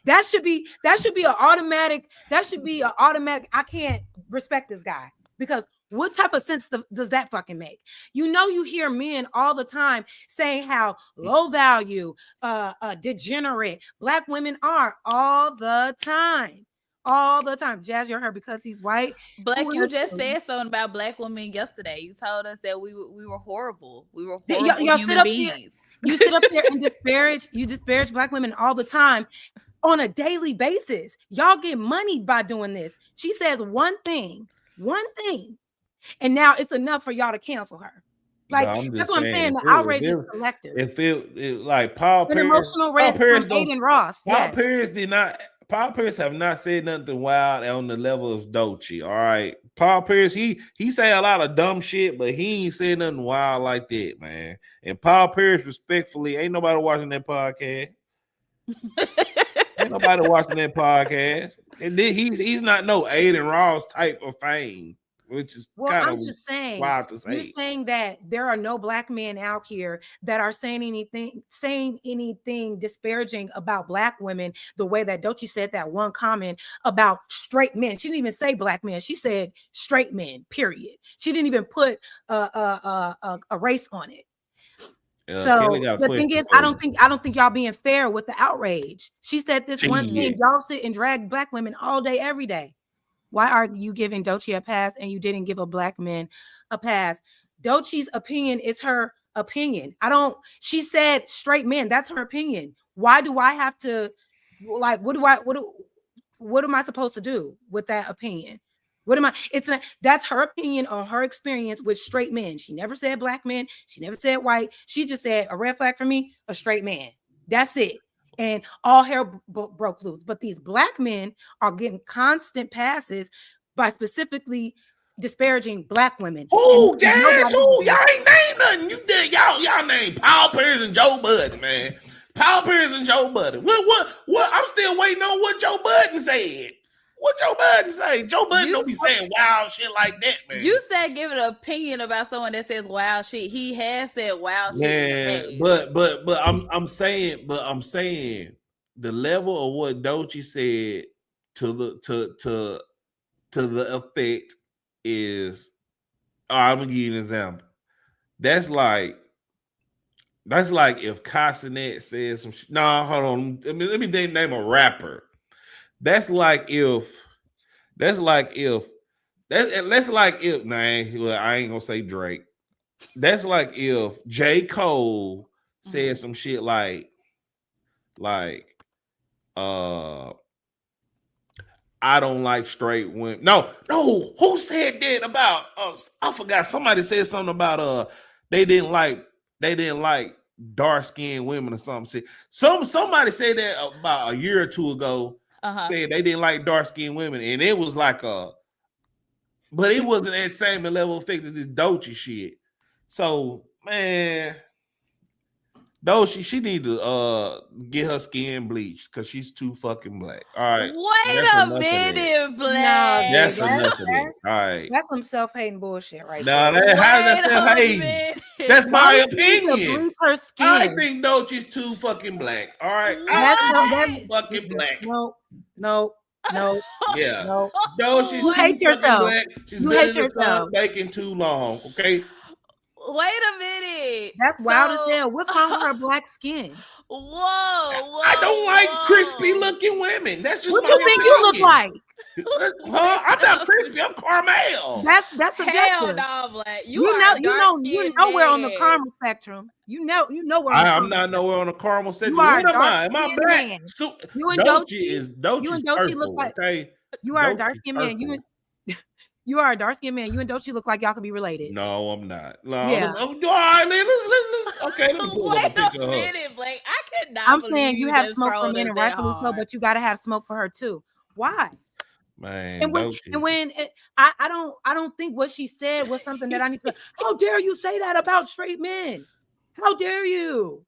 That should be an automatic. I can't respect this guy, because what type of sense does that fucking make? You hear men all the time saying how low value, degenerate Black women are all the time. All the time. Jazz, you're her because he's white. Black, you just said something about Black women yesterday. You told us that we were horrible. We were horrible y'all human beings. You sit up there and disparage Black women all the time on a daily basis. Y'all get money by doing this. She says one thing, and now it's enough for y'all to cancel her. Like, that's what I'm saying. The outrage is collective. It like Paul Pierce, emotional rant from Aiden Ross. Paul Pierce have not said nothing wild on the level of Doechii. All right, Paul Pierce, he say a lot of dumb shit, but he ain't said nothing wild like that, man. And Paul Pierce, respectfully, ain't nobody watching that podcast. Ain't nobody watching that podcast. And then he's not no Aiden Ross type of fame, which is kind of wild to say. You're saying that there are no Black men out here that are saying anything disparaging about Black women the way that Doechii said that one comment about straight men. She didn't even say Black men. She said straight men, period. She didn't even put a race on it. So the thing is, I don't think y'all being fair with the outrage. She said this one thing. Y'all sit and drag Black women all day, every day. Why are you giving Doechii a pass and you didn't give a Black man a pass? Doechii's opinion is her opinion. She said straight men. That's her opinion. Why do I have to, like, what am I supposed to do with that opinion? That's her opinion on her experience with straight men. She never said Black men. She never said white. She just said a red flag for me, a straight man. That's it. And all hell broke loose. But these Black men are getting constant passes by specifically disparaging Black women. Oh, Jazz, y'all ain't named nothing. You did y'all named Paul Pierce and Joe Budden, man. Paul Pierce and Joe Budden. What? I'm still waiting on what Joe Budden said. What Joe Budden say? Joe Budden don't be saying wild shit like that, man. You said give an opinion about someone that says wild shit. He has said wild shit. Yeah, but I'm saying the level of what Doechii said to the effect is. I'm gonna give you an example. That's like if Cassinet said some shit. Nah, hold on. Let me name a rapper. That's like if I ain't gonna say Drake. That's like if J. Cole said some shit like I don't like straight women. No, who said that about I forgot. Somebody said something about they didn't like dark-skinned women or something. Somebody said that about a year or two ago. Said they didn't like dark-skinned women, and it was like but it wasn't that same level of effect as this Doechii shit. So, man, Doechii, she need to get her skin bleached because she's too fucking black. All right. Wait a minute, Black. That's enough of it. All right. That's some self-hating bullshit right there. How's that self-hating? That's my opinion. I think Doechii's too fucking black. All right. That's fucking black. No. Yeah. No. Doechie's you hate yourself. Black. She's been in the sun baking too long. Okay. Wait a minute. That's wild as hell. What's wrong with her black skin? Whoa. I don't like crispy looking women. That's just what you think you look like. I'm not crispy. I'm caramel. That's subjective. Hell no, Black. You know we're on the caramel spectrum. You know where I'm not nowhere on the caramel spectrum. What am I? Am I black? You and Doechii look like. Okay. You are a dark skinned man. You are a dark skinned man. You and Doechii look like y'all could be related. No, I'm not. No, yeah. All right, let's okay. Let me pull up a picture of her. Blake. I could not. I'm saying you have smoke for men and rightfully so, but you got to have smoke for her too. Why? Man, and when I don't think what she said was something that I need to. How dare you say that about straight men? How dare you?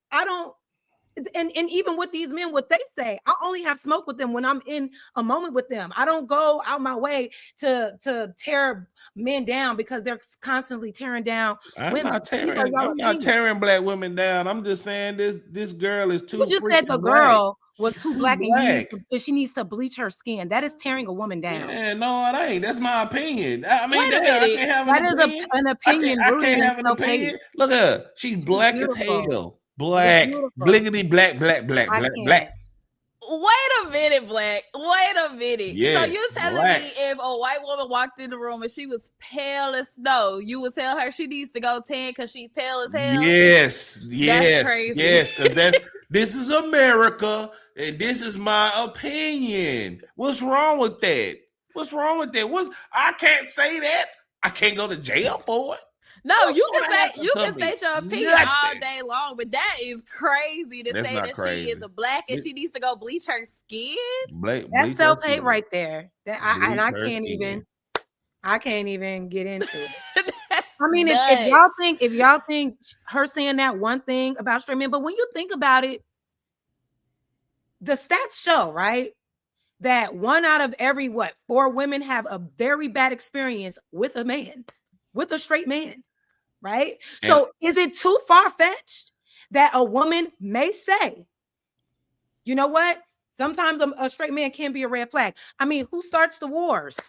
and even with these men, what they say, I only have smoke with them when I'm in a moment with them. I don't go out my way to tear men down because they're constantly tearing down women. I'm not tearing black women down. I'm just saying this girl is too. You just said the girl was too black and she needs to bleach her skin. That is tearing a woman down. Yeah, no, it ain't. That's my opinion. I mean, I can't have an opinion. I can't have an opinion. Look at her. She's black as hell. Black, bliggity black. Wait a minute, Black. Wait a minute. Yeah, so you're telling me if a white woman walked in the room and she was pale as snow, you would tell her she needs to go tan because she's pale as hell? Yes. That's crazy. Yes, because this is America, and this is my opinion. What's wrong with that? I can't say that. I can't go to jail for it. No, you can state your opinion all day long, but that is crazy to say that she is a black and she needs to go bleach her skin. That's self-hate right there. I can't even get into it. I mean, if y'all think her saying that one thing about straight men, but when you think about it, the stats show, right, that 1 out of every 4 women have a very bad experience with a man, with a straight man. Right? So is it too far-fetched that a woman may say, you know what? Sometimes a straight man can be a red flag. I mean, who starts the wars?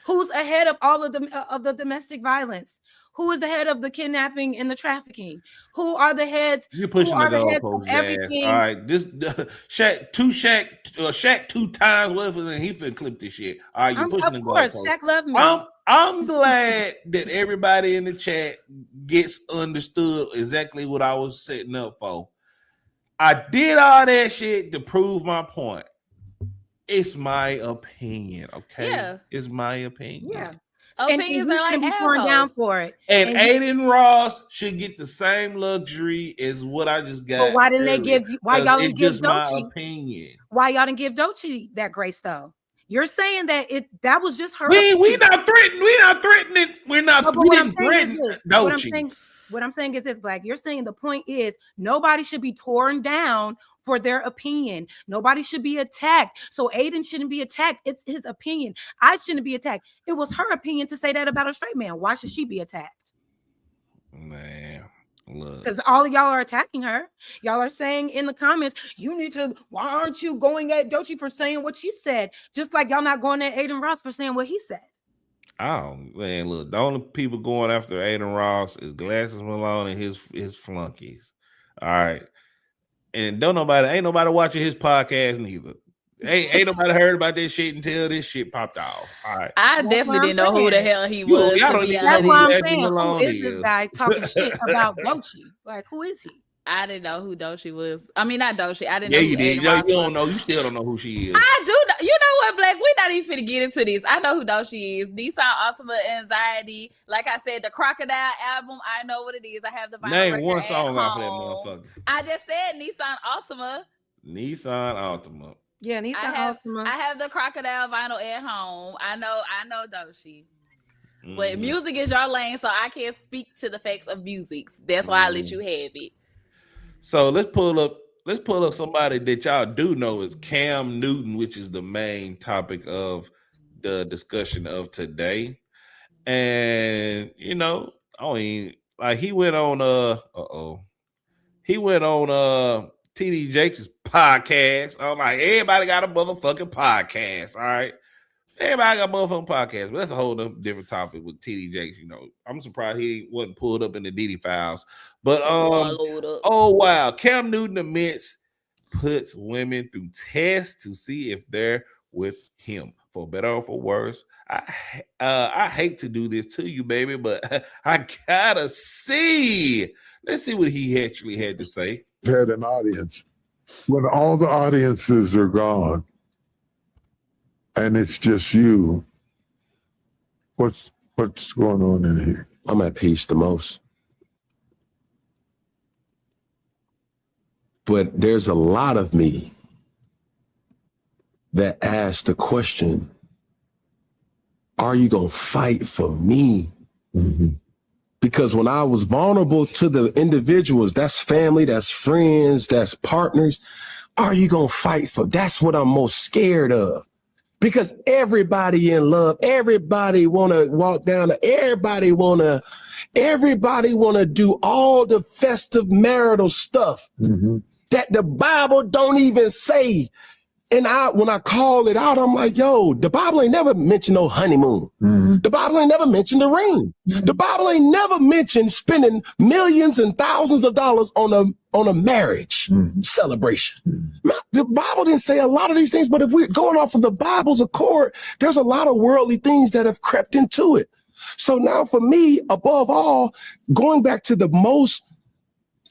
Who's ahead of all of the domestic violence? Who is the head of the kidnapping and the trafficking? Who are the heads? You're pushing the goalpost, everything. All right, this Shaq 2 times, whatever, and he finna clip this shit. All right, you're pushing the goalpost. Of course, Shaq loved me. I'm glad that everybody in the chat gets understood exactly what I was setting up for. I did all that shit to prove my point. It's my opinion, okay? Yeah. It's my opinion. Yeah. Opinions are like assholes. Down for it. And Aiden Ross should get the same luxury as what I just got. But why didn't they give? Why y'all didn't give my opinion? Why y'all didn't give Doechii that grace though? You're saying that that was just her. We not threatening. We didn't threaten Doechii. What I'm saying is this, Black. You're saying the point is nobody should be torn down for their opinion. Nobody should be attacked. So Aiden shouldn't be attacked. It's his opinion. I shouldn't be attacked. It was her opinion to say that about a straight man. Why should she be attacked? Man, look. Because all of y'all are attacking her. Y'all are saying in the comments, why aren't you going at Doechii for saying what she said? Just like y'all not going at Aiden Ross for saying what he said. Oh man, look, the only people going after Aiden Ross is Glasses Malone and his flunkies. All right. And ain't nobody watching his podcast neither. Ain't nobody heard about this shit until this shit popped off. All right. I definitely didn't know who the hell he was. Y'all don't even know who Glasses Malone is. Who is this guy talking shit about Doechii? Like, who is he? I didn't know who Doechii was. I mean, not Doechii. I didn't know. Yeah, you did. You don't know. You still don't know who she is. I do know. You know what, Black? We're not even finna get into this. I know who Doechii is. Nissan Altima Anxiety. Like I said, the Crocodile album. I know what it is. I have the vinyl Name record one song off of that motherfucker. I just said Nissan Altima. Nissan Altima. Yeah, Nissan Altima. I have the Crocodile vinyl at home. I know Doechii. But music is your lane, so I can't speak to the facts of music. That's why I let you have it. So let's pull up somebody that y'all do know is Cam Newton, which is the main topic of the discussion of today. And he went on TD Jakes' podcast. I'm like, everybody got a motherfucking podcast, all right? Everybody got a motherfucking podcast, but that's a whole different topic with TD Jakes. I'm surprised he wasn't pulled up in the Diddy files. But oh wow, Cam Newton admits puts women through tests to see if they're with him, for better or for worse. I hate to do this to you, baby, but I gotta see. Let's see what he actually had to say. Had an audience when all the audiences are gone. And it's just you. What's going on in here? I'm at peace the most. But there's a lot of me that asks the question, are you going to fight for me? Mm-hmm. Because when I was vulnerable to the individuals, that's family, that's friends, that's partners, are you going to fight for? That's what I'm most scared of. Because everybody in love, everybody want to walk down, everybody want to do all the festive marital stuff that the Bible don't even say. And when I call it out, I'm like, yo, the Bible ain't never mentioned no honeymoon. The Bible ain't never mentioned the ring. The Bible ain't never mentioned spending millions and thousands of dollars on a marriage celebration. The Bible didn't say a lot of these things, but if we're going off of the Bible's accord, there's a lot of worldly things that have crept into it. So now for me, above all, going back to the most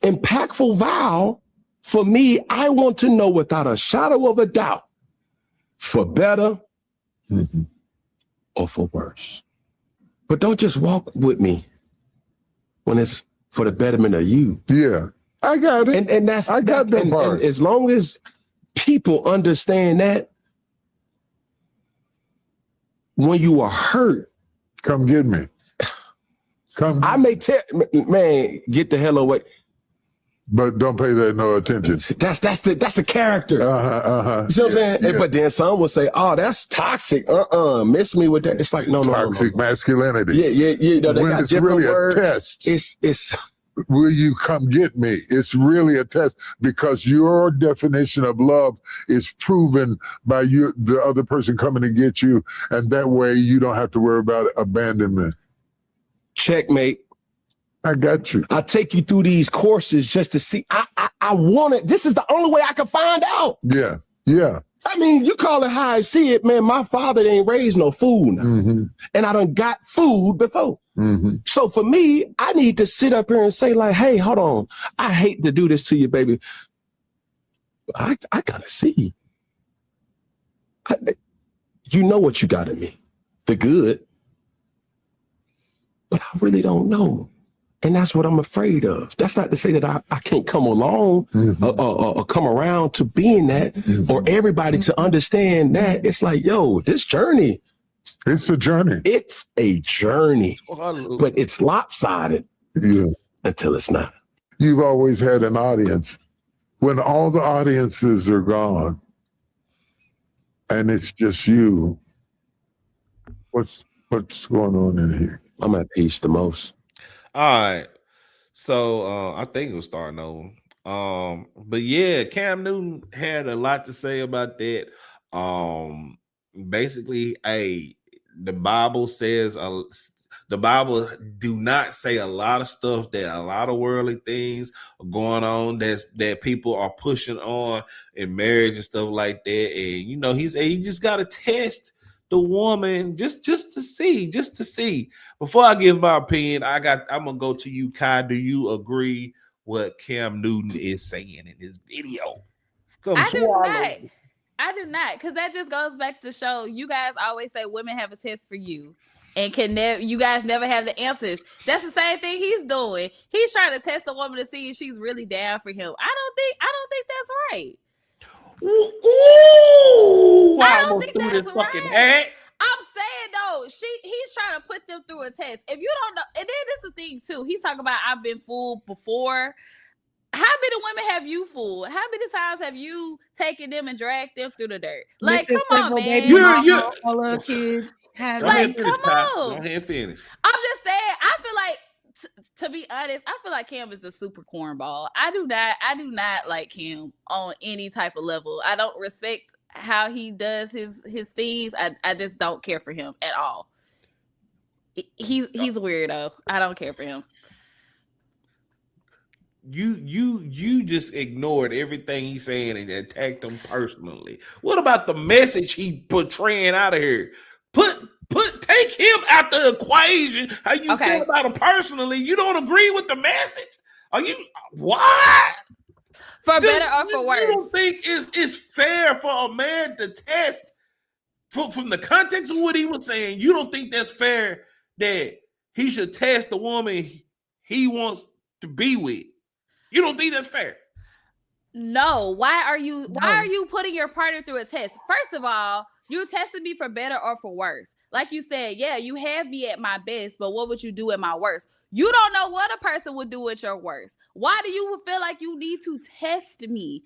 impactful vow, for me, I want to know without a shadow of a doubt, for better or for worse. But don't just walk with me when it's for the betterment of you. Yeah, I got it. And I got that part. And as long as people understand that, when you are hurt, come get me. Come. I may tell, man, get the hell away. But don't pay that no attention. That's a character. You see what I'm saying? Yeah. But then some will say, "Oh, that's toxic. Miss me with that." It's like no, toxic masculinity. Yeah. No, they when got it's really words. A test. It's. Will you come get me? It's really a test because your definition of love is proven by you, the other person coming to get you, and that way you don't have to worry about abandonment. Checkmate. I got you. I take you through these courses just to see. I want it. This is the only way I can find out. Yeah. I mean, you call it how I see it, man. My father ain't raised no fool now. And I done got food before. So for me, I need to sit up here and say like, hey, hold on. I hate to do this to you, baby. I gotta see. You know what you got in me, the good. But I really don't know. And that's what I'm afraid of. That's not to say that I can't come along or come around to being that or everybody to understand that. It's like, yo, this journey. It's a journey. It's a journey, but it's lopsided until it's not. You've always had an audience. When all the audiences are gone and it's just you, what's going on in here? I'm at peace the most. All right. So I think it was starting over. But yeah, Cam Newton had a lot to say about that. Basically, the Bible says the Bible do not say a lot of stuff that a lot of worldly things are going on that people are pushing on in marriage and stuff like that. And you know, he said you just gotta test the woman just to see. Before I give my opinion, I'm gonna go to you, Kai. Do you agree what Cam Newton is saying in this video? I do not, because that just goes back to show you guys always say women have a test for you and you guys never have the answers. That's the same thing he's doing. He's trying to test a woman to see if she's really down for him. I don't think that's right. Ooh, I don't think that's fucking right. hat. I'm saying though, he's trying to put them through a test. If you don't know, and then this is the thing too. He's talking about I've been fooled before. How many women have you fooled? How many times have you taken them and dragged them through the dirt? Like, come on, man. You're all our kids. Like, come on. Go ahead and finish. I'm just saying. I feel like, to be honest, I feel like Cam is the super cornball. I do not like him on any type of level. I don't respect how he does his things. I just don't care for him at all. He's a weirdo. I don't care for him. You just ignored everything he's saying and attacked him personally. What about the message he portraying out of here? Take him out the equation. How you feel about him personally? You don't agree with the message? Are you what? For better or for worse? You don't think it's fair for a man to test from the context of what he was saying? You don't think that's fair that he should test the woman he wants to be with? You don't think that's fair? No. Why are you putting your partner through a test? First of all, You tested me for better or for worse. Like you said, yeah, you have me at my best, but what would you do at my worst? You don't know what a person would do at your worst. Why do you feel like you need to test me?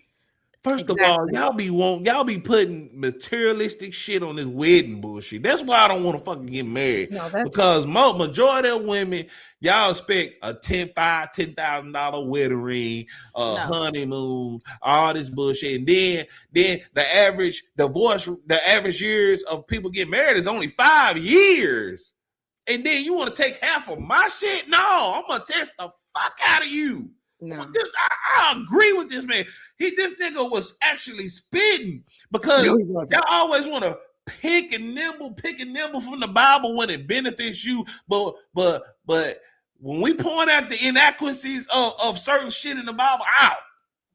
First of all, y'all be putting materialistic shit on this wedding bullshit. That's why I don't want to fucking get married. No, because majority of women, y'all expect a $10,000 wedding ring, honeymoon, all this bullshit. And then the average years of people get married is only 5 years. And then you want to take half of my shit? No, I'm gonna test the fuck out of you. No. I agree with this man. This nigga was actually spitting because y'all always want to pick and nibble from the Bible when it benefits you. But when we point out the inadequacies of certain shit in the Bible,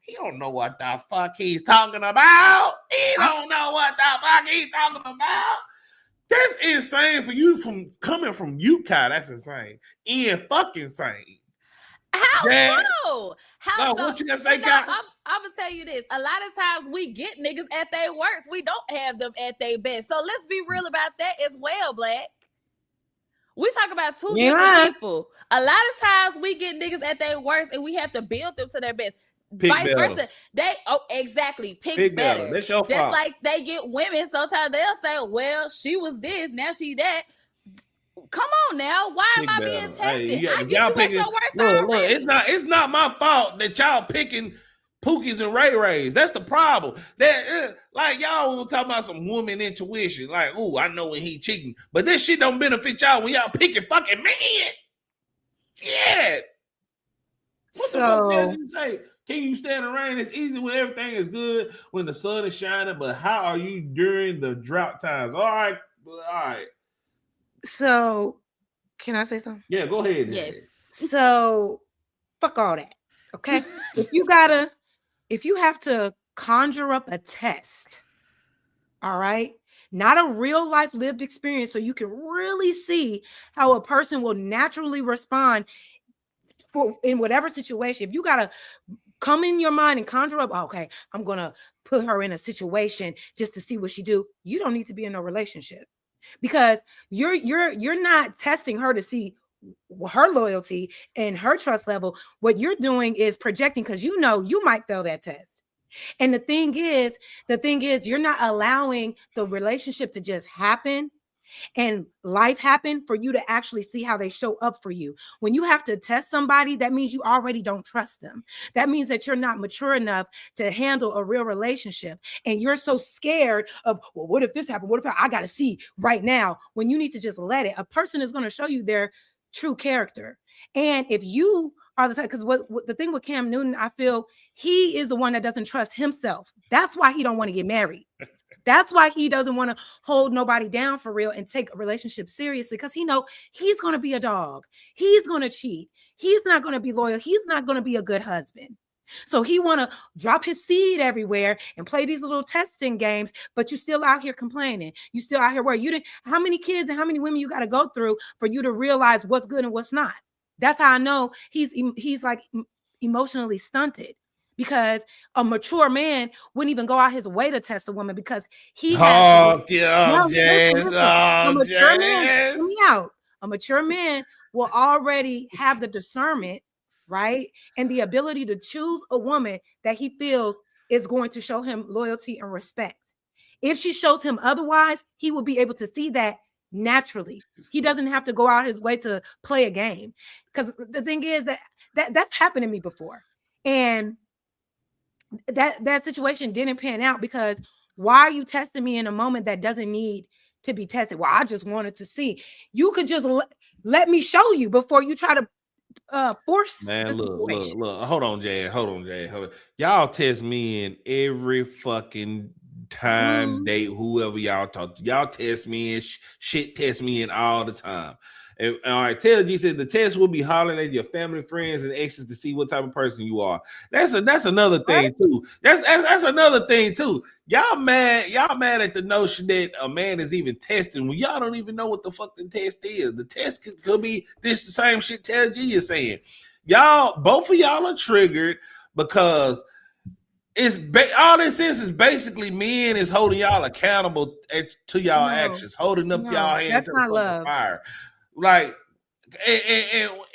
he don't know what the fuck he's talking about. He don't know what the fuck he's talking about. That's insane for you coming from you, Kai. That's insane. Fucking insane. How so? How so? What you gonna say, Kai? I'm gonna tell you this. A lot of times we get niggas at their worst. We don't have them at their best. So let's be real about that as well, Black. We talk about two different people. A lot of times we get niggas at their worst and we have to build them to their best. Vice versa. Exactly. Pick better. That's your Just fault. like they get women, sometimes they'll say, well, she was this, now she that. Come on now. Why am I being tested? I get you at your worst already. Look, it's not my fault that y'all picking Pookies and Ray Rays. That's the problem. Like y'all want to talk about some woman intuition. Like, ooh, I know when he cheating. But this shit don't benefit y'all when y'all picking fucking men. Yeah. What the fuck did you say? Can you stand the rain? It's easy when everything is good, when the sun is shining, but how are you during the drought times? All right. So, can I say something? Yeah, go ahead. Yes. So, fuck all that. Okay. if you have to conjure up a test, all right, not a real life lived experience, so you can really see how a person will naturally respond in whatever situation. If you gotta come in your mind and conjure up, okay, I'm gonna put her in a situation just to see what she do. You don't need to be in a relationship. Because you're not testing her to see her loyalty and her trust level. What you're doing is projecting because you know you might fail that test. And the thing is, you're not allowing the relationship to just happen and life happen for you to actually see how they show up for you. When you have to test somebody, that means you already don't trust them. That means that you're not mature enough to handle a real relationship. And you're so scared of, well, what if this happened? What if I got to see right now, when you need to just let it. A person is going to show you their true character. And if you are the type, because what the thing with Cam Newton, I feel he is the one that doesn't trust himself. That's why he don't want to get married. That's why he doesn't want to hold nobody down for real and take a relationship seriously, because he know he's going to be a dog. He's going to cheat. He's not going to be loyal. He's not going to be a good husband. So he want to drop his seed everywhere and play these little testing games, but you still out here complaining. You still out here where you didn't, how many kids and how many women you got to go through for you to realize what's good and what's not. That's how I know he's like emotionally stunted. Because a mature man wouldn't even go out his way to test a woman because he has a mature man. Hear me out. A mature man will already have the discernment, right? And the ability to choose a woman that he feels is going to show him loyalty and respect. If she shows him otherwise, he will be able to see that naturally. He doesn't have to go out his way to play a game. Because the thing is that's happened to me before. And that situation didn't pan out because why are you testing me in a moment that doesn't need to be tested? Well, I just wanted to see. You could just let me show you before you try to force. Man, look. Hold on, Jay. Y'all test me in every fucking time, date, whoever y'all talk to. Y'all test me in shit. Test me in all the time. And all right, Taylor G said the test will be hollering at your family, friends, and exes to see what type of person you are. That's another thing too. That's another thing too. Y'all mad at the notion that a man is even testing when y'all don't even know what the fuck the test is. The test could be this the same shit Taylor G is saying. Both of y'all are triggered because all this is basically men is holding y'all accountable to y'all actions, holding up y'all hands to the fucking fire. Like,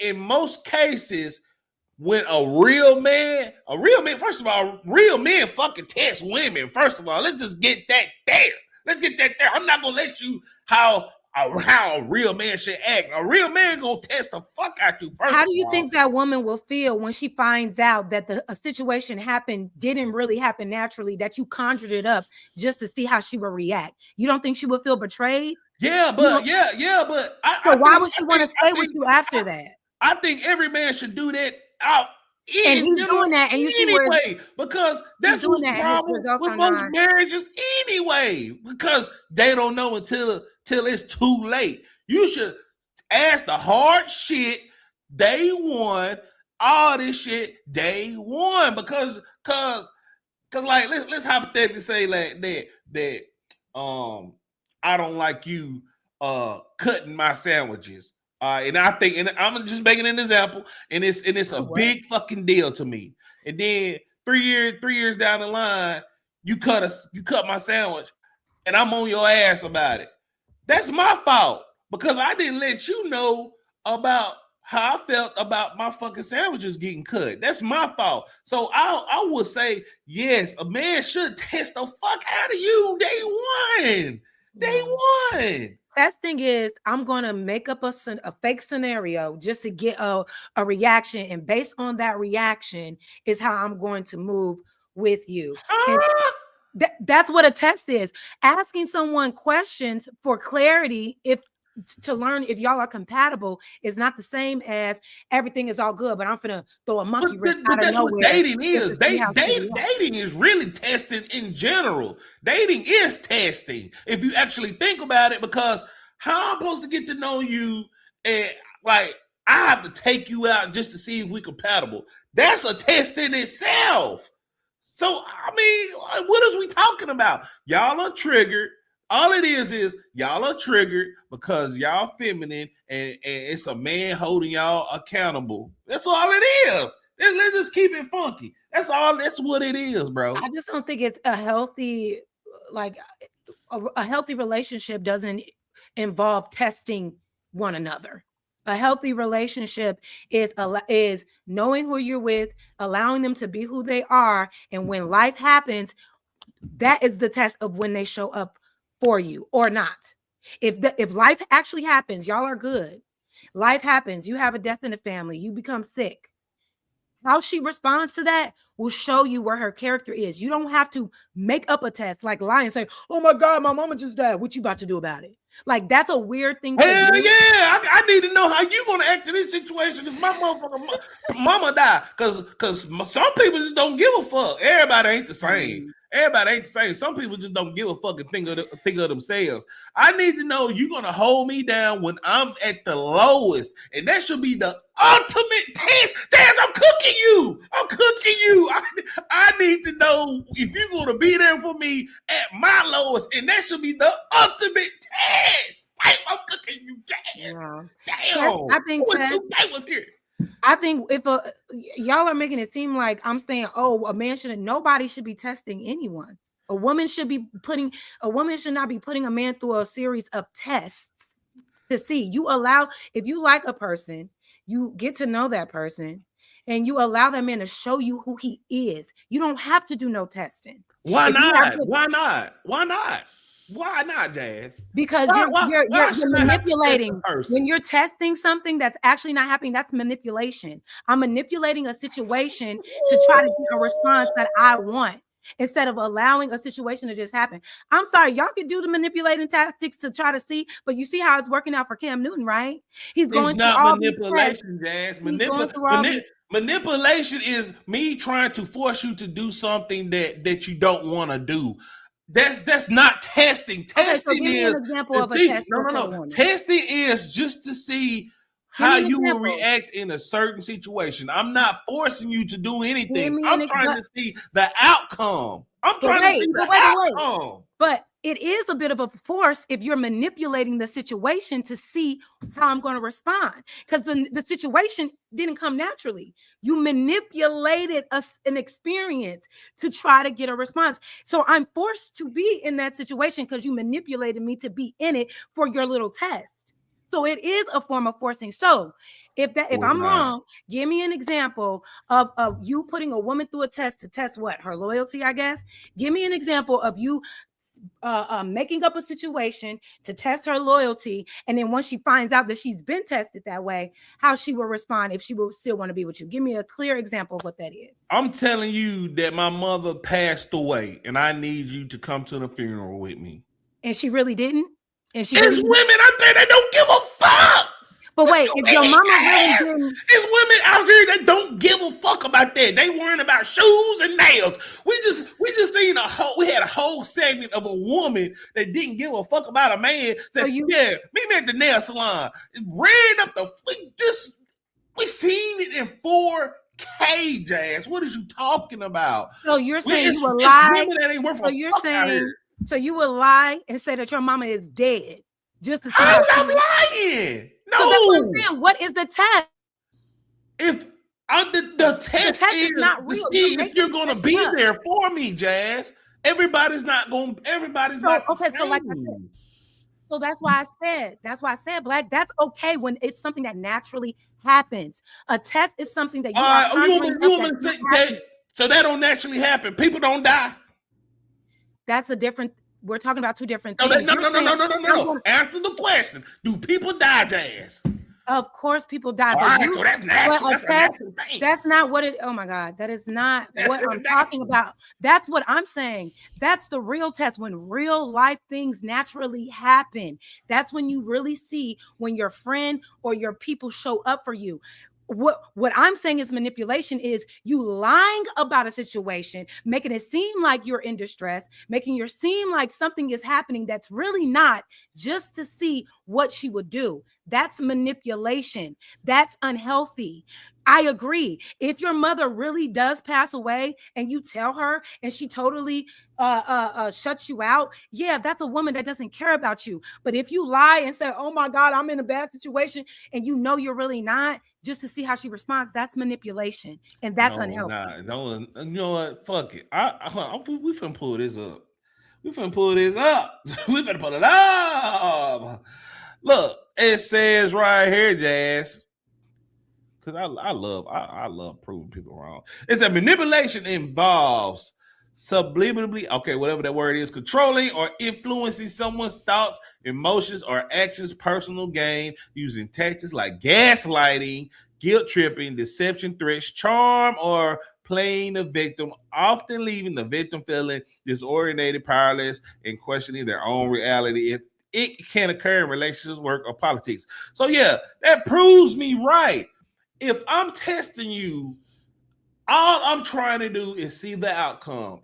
in most cases, when a real man, first of all, real men fucking test women. First of all, let's just get that there. Let's get that there. I'm not gonna let you how a real man should act. A real man gonna test the fuck out you. How do you think that woman will feel when she finds out that a situation didn't really happen naturally, that you conjured it up just to see how she will react? You don't think she would feel betrayed? Yeah, but so why would she want to stay with you after that? I think every man should do that out. And he's doing that, and you see anyway, because that's what's the problem with most marriages anyway. Because they don't know until it's too late. You should ask the hard shit day one, all this shit day one. Because like let's hypothetically say like that I don't like you cutting my sandwiches. And I think, and I'm just making an example, and it's a big fucking deal to me. And then 3 years down the line, you cut my sandwich, and I'm on your ass about it. That's my fault because I didn't let you know about how I felt about my fucking sandwiches getting cut. That's my fault. So I would say yes, a man should test the fuck out of you day one. Day one. Testing is I'm going to make up a fake scenario just to get a reaction. And based on that reaction is how I'm going to move with you. That's what a test is. Asking someone questions for clarity to learn if y'all are compatible is not the same as everything is all good, but I'm finna throw a monkey wrench out of nowhere. What dating is. Dating is really testing in general. Dating is testing if you actually think about it, because how I'm supposed to get to know you and like I have to take you out just to see if we're compatible. That's a test in itself. So I mean, what is we talking about? Y'all are triggered. All it is y'all are triggered because y'all feminine and it's a man holding y'all accountable. That's all it is. Let's just keep it funky. That's all. That's what it is, bro. I just don't think it's a healthy, like a healthy relationship doesn't involve testing one another. A healthy relationship is knowing who you're with, allowing them to be who they are, and when life happens, that is the test of when they show up for you or not. If life actually happens, y'all are good. Life happens, you have a death in the family, you become sick. How she responds to that will show you where her character is. You don't have to make up a test like lie and say, "Oh my God, my mama just died. What you about to do about it?" Like that's a weird thing. Hell yeah, I need to know how you gonna act in this situation if my motherfucking mama died. Cause some people just don't give a fuck. Everybody ain't the same. Everybody ain't the same. Some people just don't give a fucking think of themselves. I need to know you're gonna hold me down when I'm at the lowest, and that should be the ultimate test. Daz, I'm cooking you. I need to know if you're gonna be there for me at my lowest, and that should be the ultimate test. I'm cooking you, Daz. Yeah. Damn. I think was here. I think if y'all are making it seem like I'm saying, oh, a man shouldn't, nobody should be testing anyone. A woman should not be putting a man through a series of tests to see. If you like a person, you get to know that person and you allow that man to show you who he is. You don't have to do no testing. Why not? Why not? Why not? Why not, Jazz? Because you're manipulating. When you're testing something that's actually not happening, that's manipulation. I'm manipulating a situation to try to get a response that I want instead of allowing a situation to just happen. I'm sorry, y'all could do the manipulating tactics to try to see, but you see how it's working out for Cam Newton, right? He's going through all manipulation, Jazz. Manipulation is me trying to force you to do something that you don't want to do. That's not testing. Testing is an example of a test. No. Testing is just to see how you will react in a certain situation. I'm not forcing you to do anything. I'm trying to see the outcome. I'm trying to see the outcome. But it is a bit of a force if you're manipulating the situation to see how I'm going to respond, because the situation didn't come naturally. You manipulated an experience to try to get a response. So I'm forced to be in that situation because you manipulated me to be in it for your little test. So it is a form of forcing. So if I'm wrong, give me an example of you putting a woman through a test to test what? Her loyalty, I guess. Give me an example of you making up a situation to test her loyalty, and then once she finds out that she's been tested that way, how she will respond if she will still want to be with you. Give me a clear example of what that is. I'm telling you that my mother passed away, and I need you to come to the funeral with me. And she really didn't. And she it's really women out there that don't give a fuck. But wait, if your mama really didn't, it's women out here that don't give a fuck about that. They worrying about shoes and nails. We just seen we had a whole segment of a woman that didn't give a fuck about a man. Said, meet me at the nail salon. Ran up the we seen it in 4K, Jazz. What is you talking about? So you're saying you will lie? Women that ain't worth so you're saying so you will lie and say that your mama is dead just to see how I'm lying. No, so that's what I'm saying. What is the test? If the test is not real, to see if you're going to be there for me, Jazz. Everybody's not going. Everybody's not. Okay, so like I said, so that's why I said, Black. That's okay when it's something that naturally happens. A test is something that you so that don't naturally happen. People don't die. That's a different. We're talking about two different things. No. Answer the question. Do people die, Jazz? Of course, people die. So that's natural. That's not what it. Oh my God, that is not what I'm talking about. That's what I'm saying. That's the real test. When real life things naturally happen, that's when you really see when your friend or your people show up for you. What I'm saying is manipulation is you lying about a situation, making it seem like you're in distress, making it seem like something is happening that's really not, just to see what she would do. That's manipulation. That's unhealthy. I agree. If your mother really does pass away and you tell her and she totally shuts you out, yeah, that's a woman that doesn't care about you. But if you lie and say, oh my God, I'm in a bad situation, and you know you're really not, just to see how she responds, that's manipulation. And that's unhealthy. No, you know what? Fuck it. We finna pull this up. We finna pull it up. Look, it says right here, Jazz. Because I love proving people wrong. It's that manipulation involves subliminally, whatever that word is, controlling or influencing someone's thoughts, emotions, or actions, personal gain, using tactics like gaslighting, guilt tripping, deception, threats, charm, or playing the victim, often leaving the victim feeling disoriented, powerless, and questioning their own reality. It can occur in relationships, work, or politics. So yeah, that proves me right. If I'm testing you, all I'm trying to do is see the outcome.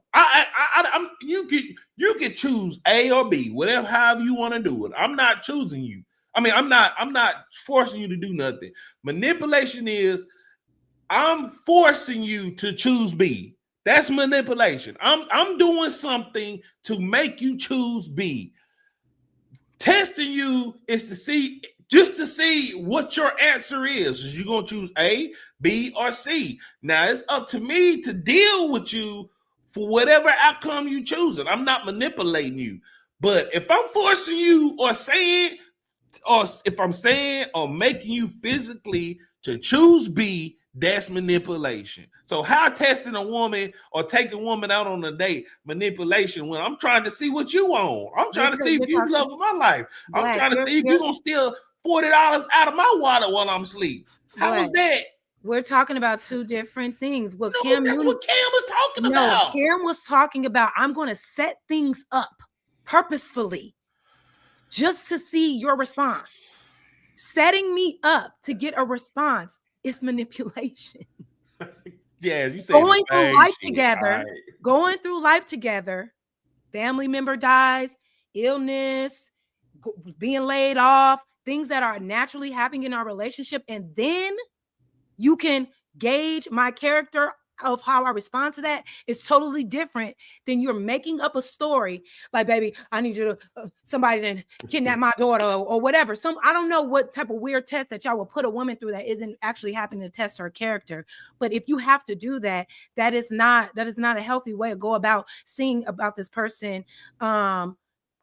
You can choose A or B, however you want to do it. I'm not choosing you. I mean, I'm not forcing you to do nothing. Manipulation is I'm forcing you to choose B. That's manipulation. I'm doing something to make you choose B. Testing you is to see what your answer is. Is you gonna choose A, B, or C? Now it's up to me to deal with you for whatever outcome you choose. And I'm not manipulating you. But if I'm forcing you or if I'm saying or making you physically to choose B, that's manipulation. So how testing a woman or taking a woman out on a date, manipulation, when I'm trying to see what you want. I'm trying to see if you love my life. I'm trying to see if you're going to steal $40 out of my wallet while I'm asleep. How was that? We're talking about two different things. That's what Cam was talking about. Cam was talking about, I'm going to set things up purposefully just to see your response. Setting me up to get a response is manipulation. Yeah, you say going through life together, family member dies, illness, being laid off, things that are naturally happening in our relationship, and then you can gauge my character of how I respond to that is totally different than you're making up a story. Like, baby, I need you to somebody to kidnap my daughter or whatever. I don't know what type of weird test that y'all will put a woman through that isn't actually happening to test her character. But if you have to do that, that is not a healthy way to go about seeing about this person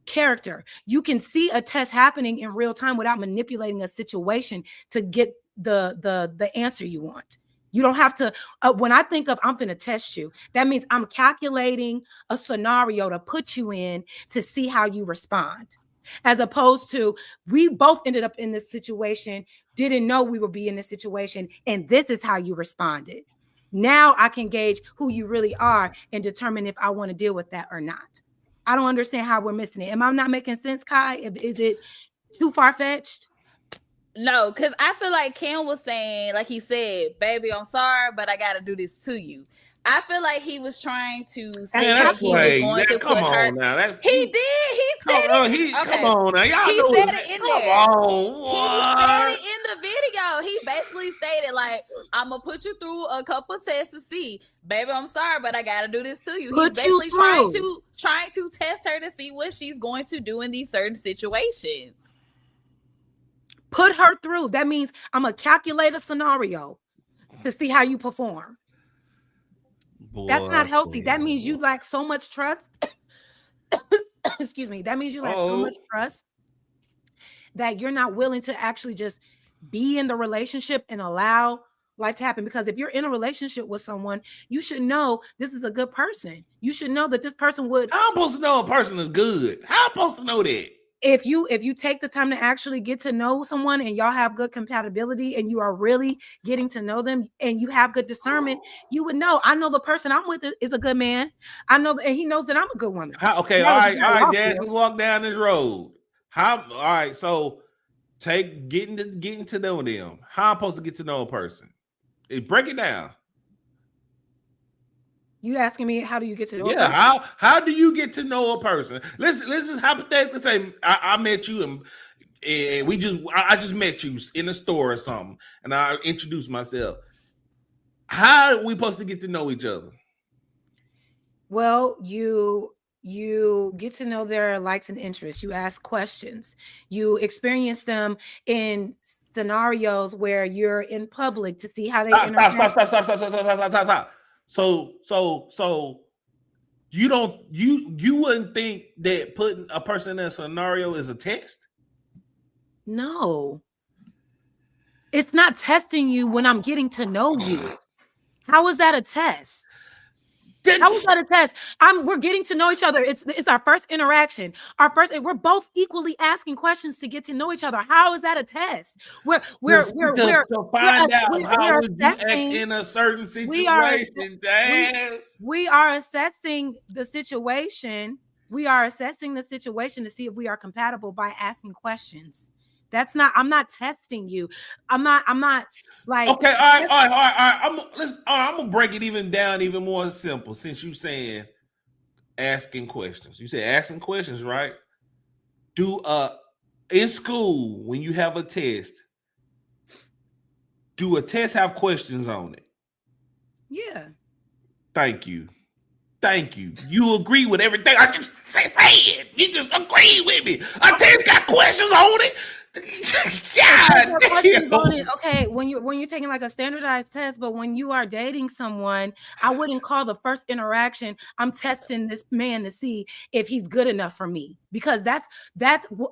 character. You can see a test happening in real time without manipulating a situation to get the answer you want. You don't have to, when I think of I'm going to test you, that means I'm calculating a scenario to put you in to see how you respond. As opposed to, we both ended up in this situation, didn't know we would be in this situation, and this is how you responded. Now I can gauge who you really are and determine if I want to deal with that or not. I don't understand how we're missing it. Am I not making sense, Kai? Is it too far-fetched? No, because I feel like Cam was saying, like he said, baby, I'm sorry, but I got to do this to you. I feel like he was trying to say that he was going to put her. Now. He did. He said it. Come on now. Y'all he know said it in there. He said it in the video. He basically stated, like, I'm going to put you through a couple tests to see. Baby, I'm sorry, but I got to do this to you. He's basically trying to test her to see what she's going to do in these certain situations. Put her through. That means I'm going to calculate a scenario to see how you perform. That's not healthy. That means you lack so much trust. Excuse me. That means you lack so much trust that you're not willing to actually just be in the relationship and allow life to happen. Because if you're in a relationship with someone, you should know this is a good person. You should know that this person would. How am I supposed to know a person is good? How am I supposed to know that? If you take the time to actually get to know someone and y'all have good compatibility and you are really getting to know them and you have good discernment, you would know. I know the person I'm with is a good man. I know, and he knows that I'm a good woman. All right, Jazz, let's walk down this road. All right, so getting to know them. How am I supposed to get to know a person? Break it down. You asking me how do you get to know? Yeah, how do you get to know a person? Let's just hypothetically say I met you and I just met you in a store or something, and I introduced myself. How are we supposed to get to know each other? Well, you get to know their likes and interests. You ask questions. You experience them in scenarios where you're in public to see how they interact. Stop. So you wouldn't think that putting a person in a scenario is a test? No. It's not testing you when I'm getting to know you. How is that a test? How is that a test? We're getting to know each other. It's our first interaction. We're both equally asking questions to get to know each other. How is that a test? We're to find out how would you act in a certain situation, Jazz. We are assessing the situation. We are assessing the situation to see if we are compatible by asking questions. I'm not testing you. I'm not like. Okay, all right. I'm gonna break it even more simple. Since you saying asking questions, you said asking questions, right? In school when you have a test, do a test have questions on it? Yeah. Thank you. You agree with everything I just said. You just agree with me. A test got questions on it. God damn. Okay, when you're taking like a standardized test, but when you are dating someone, I wouldn't call the first interaction, I'm testing this man to see if he's good enough for me, because that's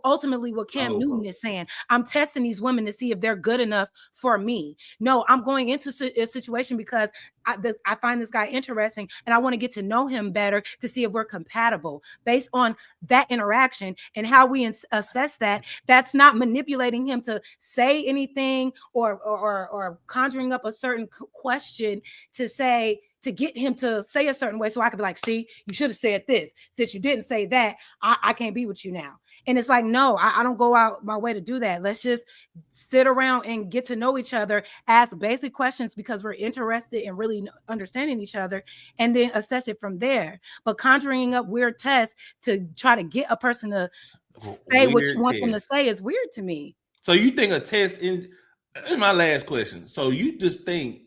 ultimately what Cam Newton is saying. I'm testing these women to see if they're good enough for me. No, I'm going into a situation because I find this guy interesting and I want to get to know him better to see if we're compatible. Based on that interaction and how we assess that, that's not manipulating him to say anything or conjuring up a certain question to get him to say a certain way, so I could be like, see, you should have said this. Since you didn't say that, I can't be with you now. And it's like, no, I don't go out my way to do that. Let's just sit around and get to know each other, ask basic questions because we're interested in really understanding each other, and then assess it from there. But conjuring up weird tests to try to get a person to say what you want them to say is weird to me. So you think a test in my last question. So you just think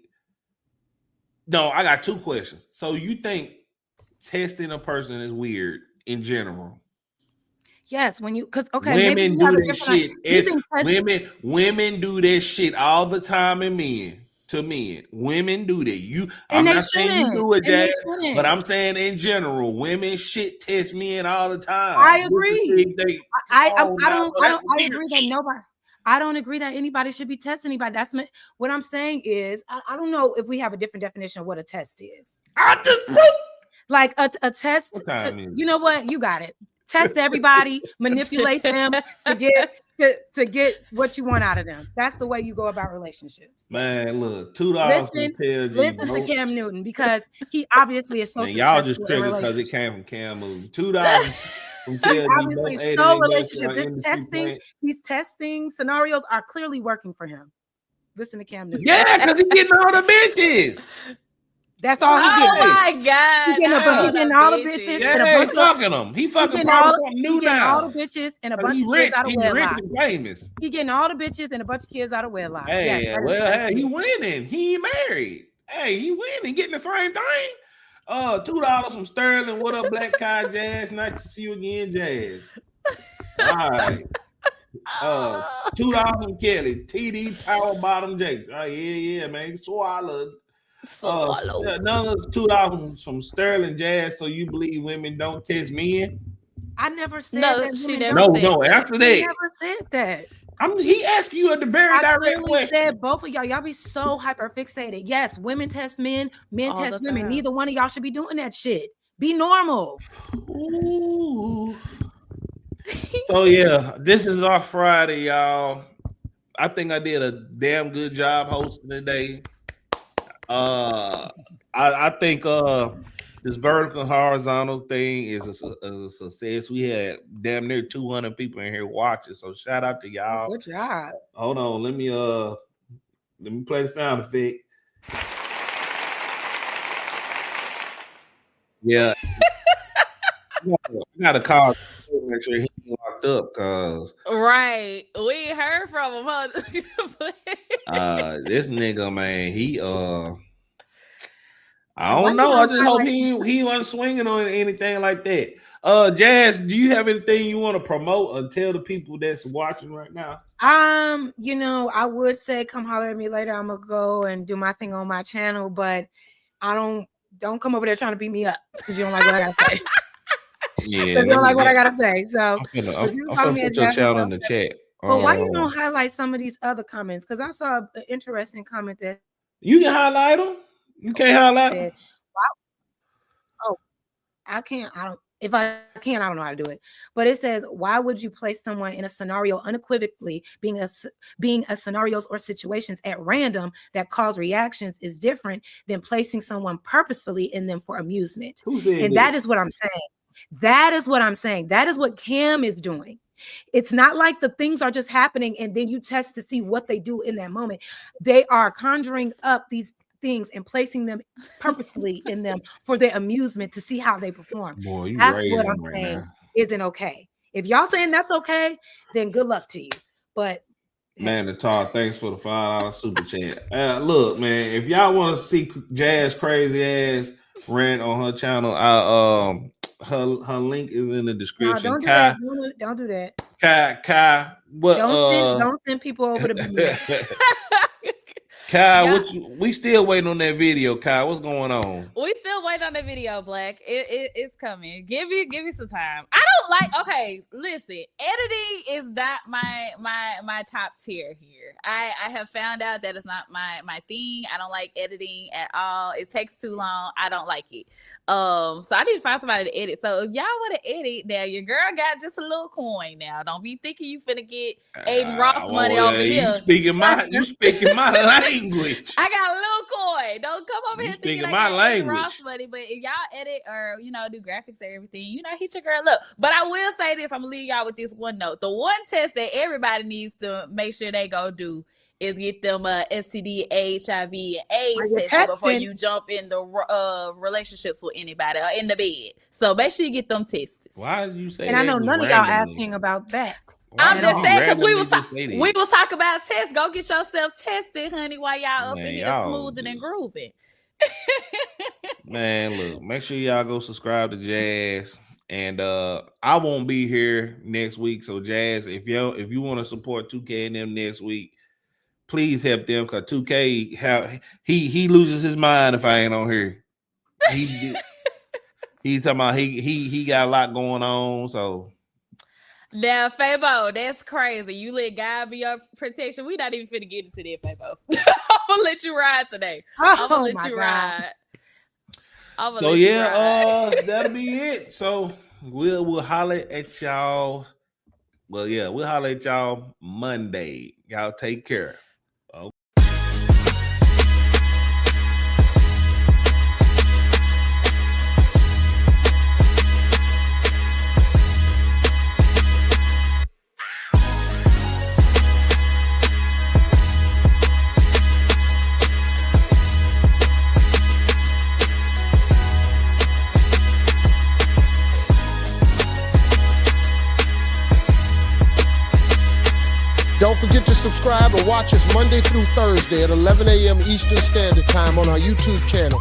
No, I got two questions. So you think testing a person is weird in general? Yes, when you because maybe Women we have do a that different. shit. You think Women do that shit all the time, and men to men. Women do that. and I'm they not saying you shouldn't, do it, and they Jazz, but shouldn't. I'm saying in general, women shit test men all the time. I Just to agree. see if they- I Come on now, bro, that's I weird agree that shit. nobody. I don't agree that anybody should be testing anybody. That's what I'm saying is I don't know if we have a different definition of what a test is. I just Like a test. What time is it? You know what? You got it. Test everybody, manipulate them to get what you want out of them. That's the way you go about relationships. Man, look, $2 from Listen to Cam Newton because he obviously is so man, y'all just successful in triggered because it relationships. came from Cam Newton. $2 from He's TLG. obviously so relationship. This testing, these testing scenarios are clearly working for him. Listen to Cam Newton. Yeah, because he's getting all the bitches. That's all he's getting. Oh my God. He's getting all the bitches. Yeah, he's fucking them. He fucking probably something new now. All the bitches and a bunch of kids out of wedlock. He getting all the bitches and a bunch of kids out of wedlock. Hey, he winning. He ain't married. Hey, he winning. Getting the same thing. $2 from Sterling. What up, Black Kai Jazz? Nice to see you again, Jazz. All right. $2 from Kelly. TD Power Bottom Jakes. Oh, yeah, man. Swallowed. Another $2 from Sterling Jazz. So you believe women don't test men? I never said that. She never said that. After that, I never said that. He asked you a very direct question. Said both of y'all be so hyper fixated. Yes, women test men, men all test women. Neither one of y'all should be doing that shit. Be normal. Ooh. So yeah, this is our Friday, y'all. I think I did a damn good job hosting today. I think this vertical horizontal thing is a success. We had damn near 200 people in here watching, so shout out to y'all. Good job. Hold on, let me play the sound effect. Yeah. I gotta call make sure he locked up because right. We ain't heard from him, huh? This nigga, man, he I don't know. I just hope he wasn't swinging on anything like that. Jazz, do you have anything you want to promote or tell the people that's watching right now? You know, I would say come holler at me later. I'm gonna go and do my thing on my channel, but I don't come over there trying to beat me up because you don't like what I gotta say. Yeah, you don't like what I gotta say. So I'm gonna put your channel in the chat. But why you don't highlight some of these other comments? Because I saw an interesting comment that you can highlight them. You can't highlight them. Oh, I can't. If I can, I don't know how to do it. But it says, why would you place someone in a scenario unequivocally being a scenarios or situations at random that cause reactions is different than placing someone purposefully in them for amusement. And that is what I'm saying. That is what I'm saying. That is what Cam is doing. It's not like the things are just happening and then you test to see what they do in that moment. They are conjuring up these things and placing them purposefully in them for their amusement to see how they perform. Boy, that's what I'm saying isn't okay. If y'all saying that's okay, then good luck to you. But man, Natar, thanks for the $5 super chat. Look, man, if y'all want to see Jazz crazy ass rant on her channel, her link is in the description. No, don't do that. Don't do that. Kai, what? Don't send people over to be. Kai, we still waiting on that video. Kai, what's going on? We still waiting on the video, Black. It's coming. Give me some time. I don't like. Okay, listen. Editing is not my top tier here. I have found out that it's not my thing. I don't like editing at all. It takes too long. I don't like it. So I need to find somebody to edit. So if y'all want to edit, now your girl got just a little coin. Now don't be thinking you finna get Aiden Ross money over here. You speaking my language. I got a little coin. Don't come over here thinking I got Aiden Ross money. But if y'all edit or do graphics or everything, hit your girl up. But I will say this: I'm gonna leave y'all with this one note. The one test that everybody needs to make sure they go do is get them STD, HIV, and AIDS test before you jump in the relationships with anybody or in the bed. So make sure you get them tested. Why did you say? And I know none of y'all asking about that. I'm just saying because we was talking about tests. Go get yourself tested, honey, while y'all up in here smoothing and grooving. Man, look, make sure y'all go subscribe to Jazz. And I won't be here next week. So Jazz, if you want to support 2K and them next week, please help them, because 2K he loses his mind if I ain't on here. He talking about he got a lot going on. So now, Fabo, that's crazy. You let God be your protection. We not even finna get into that, Fabo. I'm gonna let you ride today. I'm gonna let you ride. So yeah, that'll be it. So we'll holler at y'all. Well, yeah, we'll holler at y'all Monday. Y'all take care. Don't forget to subscribe and watch us Monday through Thursday at 11 a.m. Eastern Standard Time on our YouTube channel.